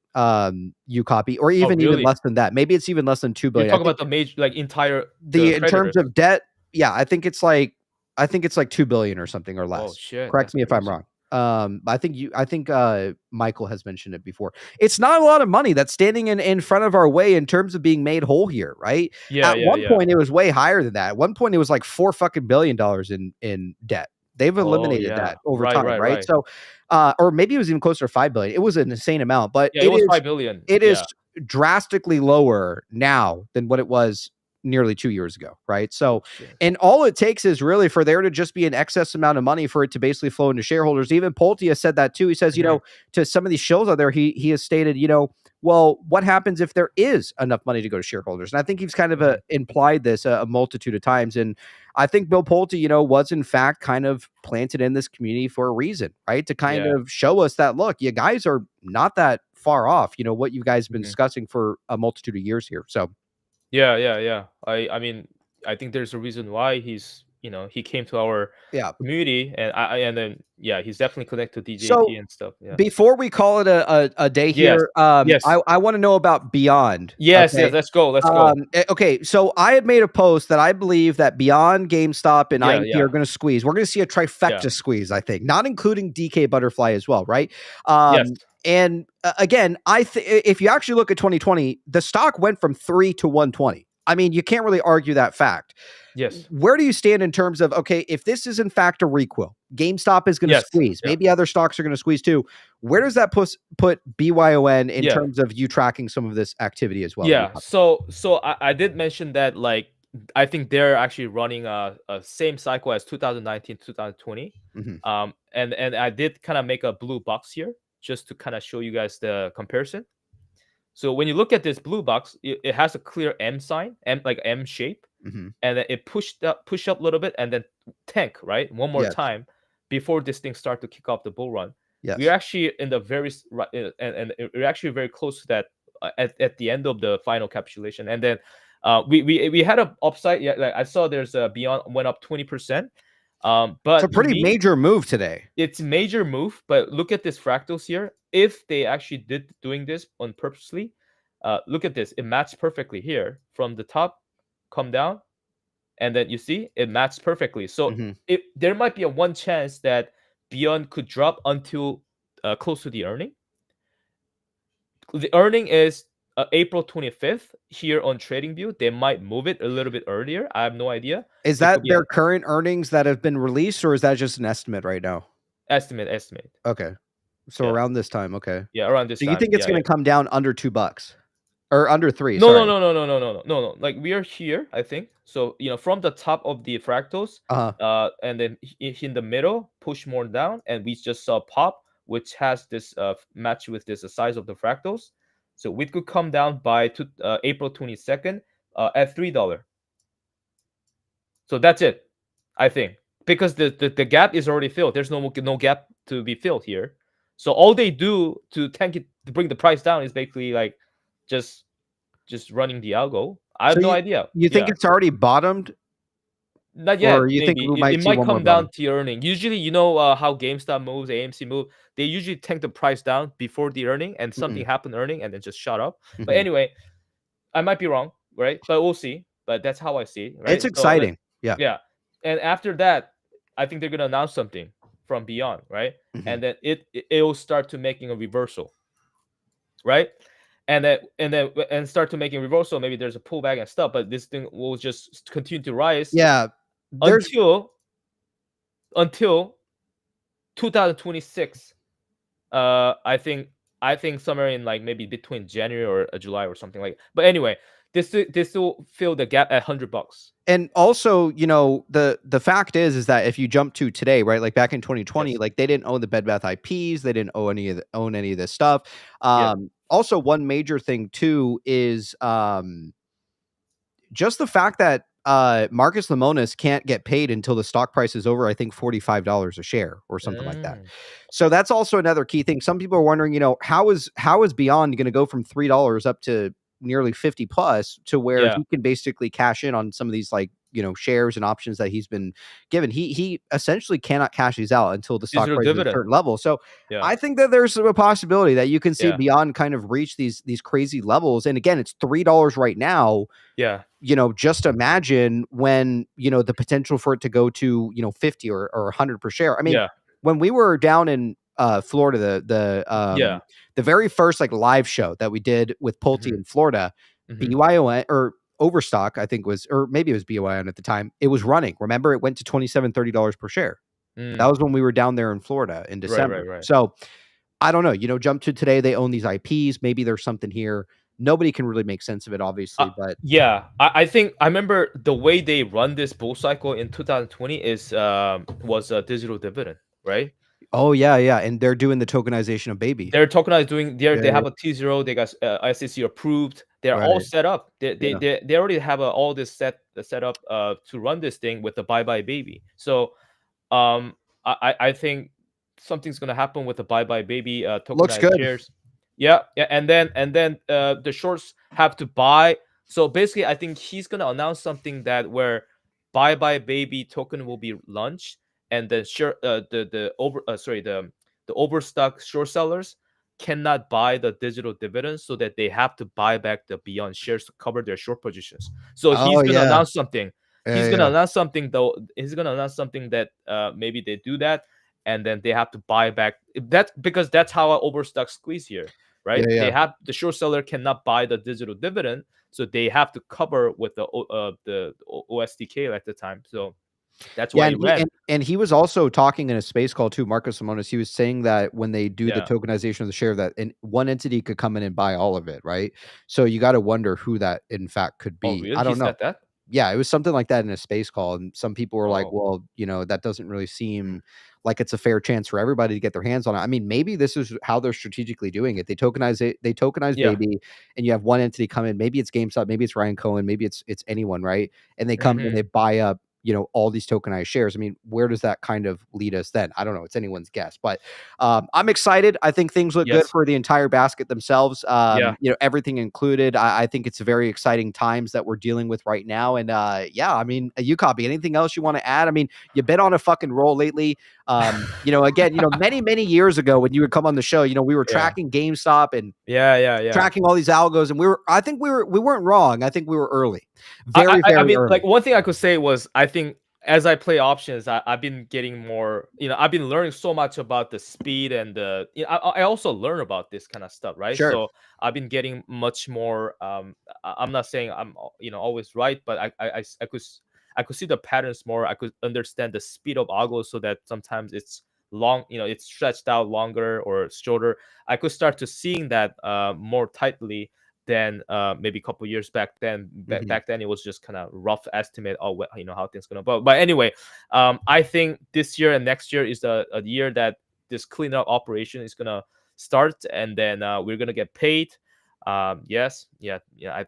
you copy, or even less than that. Maybe it's even less than 2 billion. You talk about the major, like entire in terms of debt. Yeah, I think it's like 2 billion or something or less. Oh shit. Correct me if I'm wrong. I think Michael has mentioned it before. It's not a lot of money that's standing in front of our way in terms of being made whole here, right? At one point it was way higher than that. At one point it was like $4 billion in debt. They've eliminated that over time, right? So or maybe it was even closer to 5 billion. It was an insane amount, but it was 5 billion. It is drastically lower now than what it was nearly 2 years ago, right? So, and all it takes is really for there to just be an excess amount of money for it to basically flow into shareholders. Even Pulte has said that too. He says, to some of these shows out there, he has stated, well, what happens if there is enough money to go to shareholders? And I think he's kind of implied this a multitude of times. And I think Bill Pulte, was in fact kind of planted in this community for a reason, right? To kind of show us that, look, you guys are not that far off, what you guys have been discussing for a multitude of years here. So, Yeah. I mean, I think there's a reason why he's, he came to our community, and then he's definitely connected to DJP and stuff. Yeah. Before we call it a day here, I want to know about Beyond. Yes, let's go. Okay, so I had made a post that I believe that Beyond, GameStop, and IEP are going to squeeze. We're going to see a trifecta squeeze, I think, not including DK Butterfly as well, right? Yes. And again, if you actually look at 2020, the stock went from 3 to 120. I mean, you can't really argue that fact. Yes. Where do you stand in terms of, okay, if this is in fact a requel, GameStop is going to squeeze. Maybe other stocks are going to squeeze too. Where does that put BYON in terms of you tracking some of this activity as well? Yeah. So I did mention that, like, I think they're actually running a same cycle as 2019, 2020. And I did kind of make a blue box here just to kind of show you guys the comparison. So when you look at this blue box, it has a clear M sign, like M shape, and then it push up a little bit and then tank, right? One more time. before this thing start to kick off the bull run. Yes. We're actually in the and we're actually very close to that at the end of the final capitulation. And then we had an upside. Yeah, like I saw there's a Beyond went up 20%. But it's a pretty major move today. It's a major move, but look at this fractals here. If they actually did doing this on purposely, look at this. It matched perfectly here from the top, come down, and then you see it matched perfectly. So there might be a one chance that Beyond could drop until close to the earning. The earning is April 25th here on TradingView. They might move it a little bit earlier. I have no idea. Is that their current earnings that have been released, or is that just an estimate right now? Estimate. Okay. So around this time, okay. Yeah, around this time. So you think it's going to come down under $2 or under 3? No. Like we are here, I think. So, from the top of the fractals, and then in the middle, push more down, and we just saw pop, which has this match with this size of the fractals. So we could come down by April 22nd at $3. So that's it, I think, because the gap is already filled. There's no gap to be filled here. So all they do to tank it, to bring the price down, is basically like just running the algo. I have no idea. You think it's already bottomed? Not yet. Or you think we might it might come down to your earning. Usually, how GameStop moves, AMC move. They usually tank the price down before the earning, and something happened earning, and then just shut up. But anyway, I might be wrong, right? But we'll see. But that's how I see. Right? It's exciting. Yeah. And after that, I think they're gonna announce something from Beyond, right? And then it will start to making a reversal, right? And start to making reversal. Maybe there's a pullback and stuff, but this thing will just continue to rise. Yeah. Until 2026. I think somewhere in like maybe between January or July or something like. But anyway, this will fill the gap at $100. And also, the fact is that if you jump to today, right, like back in 2020, like they didn't own the Bed Bath IPs, they didn't own any of this stuff. Also, one major thing too is just the fact that Marcus Lemonis can't get paid until the stock price is over, I think, $45 a share or something like that. So that's also another key thing. Some people are wondering, how is Beyond going to go from $3 up to nearly 50 plus to where he can basically cash in on some of these shares and options that he's been given. He essentially cannot cash these out until the stock price is at a certain level. So I think that there's a possibility that you can see Beyond kind of reach these crazy levels. And again, it's $3 right now. Yeah. Just imagine when, the potential for it to go to, 50 or 100 per share. I mean, when we were down in Florida, the very first live show that we did with Pulte in Florida, BYON or Overstock, I think or maybe it was BYON at the time. It was running. Remember, it went to $27-30 per share. That was when we were down there in Florida in December. Right. So I don't know. Jump to today. They own these IPs. Maybe there's something here. Nobody can really make sense of it, obviously. But I think I remember the way they run this bull cycle in 2020 was a digital dividend, right? Oh yeah, and they're doing the tokenization of baby. They're tokenized they have a T0. They got SEC approved. They're all set up. They already have all this set up to run this thing with the bye baby. So I think something's gonna happen with the bye baby tokenized shares. Yeah, and then the shorts have to buy. So basically, I think he's gonna announce something that where bye baby token will be launched. And then the overstock short sellers cannot buy the digital dividends, so that they have to buy back the Beyond shares to cover their short positions. So he's gonna announce something. He's gonna announce something though. He's gonna announce something that maybe they do that, and then they have to buy back. That's because that's how an overstock squeeze here, right? They have the short seller cannot buy the digital dividend, so they have to cover with the OSTK at the time. So. That's why and he was also talking in a space call too, Marcus Lemonis. He was saying that when they do the tokenization of the share, that one entity could come in and buy all of it, right? So you got to wonder who that in fact could be. Really? I don't know. That? Yeah, it was something like that in a space call, and some people were like, "Well, that doesn't really seem like it's a fair chance for everybody to get their hands on it." I mean, maybe this is how they're strategically doing it. They tokenize it. They tokenize baby, and you have one entity come in. Maybe it's GameStop, maybe it's Ryan Cohen, maybe it's anyone, right? And they come and they buy up all these tokenized shares. I mean, where does that kind of lead us then? I don't know. It's anyone's guess, but I'm excited. I think things look good for the entire basket themselves. Everything included. I think it's very exciting times that we're dealing with right now. And I mean, UCopy, anything else you want to add? I mean, you've been on a fucking roll lately. Again, many years ago when you would come on the show, we were tracking GameStop and tracking all these algos, and we weren't wrong. I think we were early. Very early. Like one thing I could say was, I think as I play options, I've been getting more, I've been learning so much about the speed and I also learn about this kind of stuff, right? Sure. So I've been getting much more, I'm not saying I'm, always right, but I could see the patterns more. I could understand the speed of algos so that sometimes it's long, it's stretched out longer or shorter. I could start to seeing that more tightly than maybe a couple years back then. Back then it was just kind of rough estimate of how things gonna go. But anyway, I think this year and next year is a year that this cleanup operation is gonna start, and then we're gonna get paid. I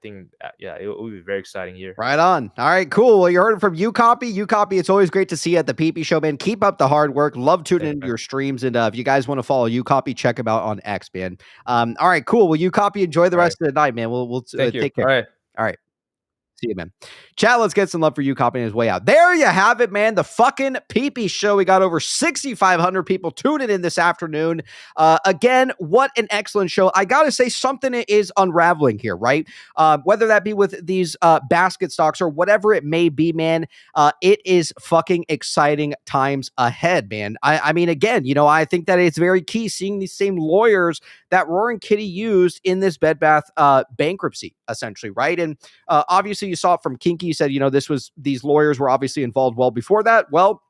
think it will be very exciting year. Right on. All right, cool. Well, you heard it from UCopy. UCopy, it's always great to see you at the PP Show, man. Keep up the hard work. Love tuning into your streams. And if you guys want to follow UCopy, check him out on X, man. All right, cool. Well, UCopy, enjoy the rest of the night, man. We'll take care. All right. See you, man. Chat, let's get some love for UCopy on his way out. There you have it, man. The fucking PP Show. We got over 6,500 people tuning in this afternoon. Again, what an excellent show. I got to say, something is unraveling here, right? Whether that be with these basket stocks or whatever it may be, man, it is fucking exciting times ahead, man. I mean, again, I think that it's very key seeing these same lawyers that Roaring Kitty used in this Bed Bath bankruptcy, essentially, right? And obviously, you saw it from Kinky. You said, these lawyers were obviously involved well before that. Well,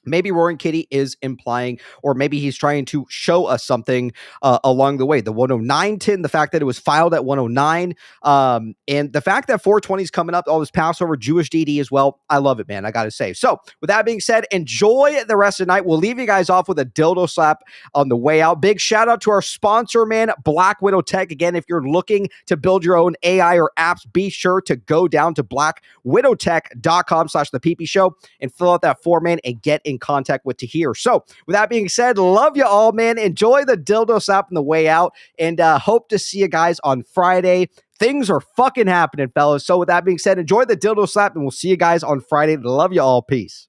maybe Roaring Kitty is implying, or maybe he's trying to show us something along the way. The 109 tin, the fact that it was filed at 109, and the fact that 420 is coming up, all this Passover, Jewish DD as well. I love it, man. I got to say. So with that being said, enjoy the rest of the night. We'll leave you guys off with a dildo slap on the way out. Big shout out to our sponsor, man, Black Widow Tech. Again, if you're looking to build your own AI or apps, be sure to go down to blackwidowtech.com/thePPShow and fill out that form, man, and get in contact with Tahir. So with that being said, love you all, man. Enjoy the dildo slap on the way out, and hope to see you guys on Friday. Things are fucking happening, fellas. So with that being said, enjoy the dildo slap, and we'll see you guys on Friday. Love you all. Peace.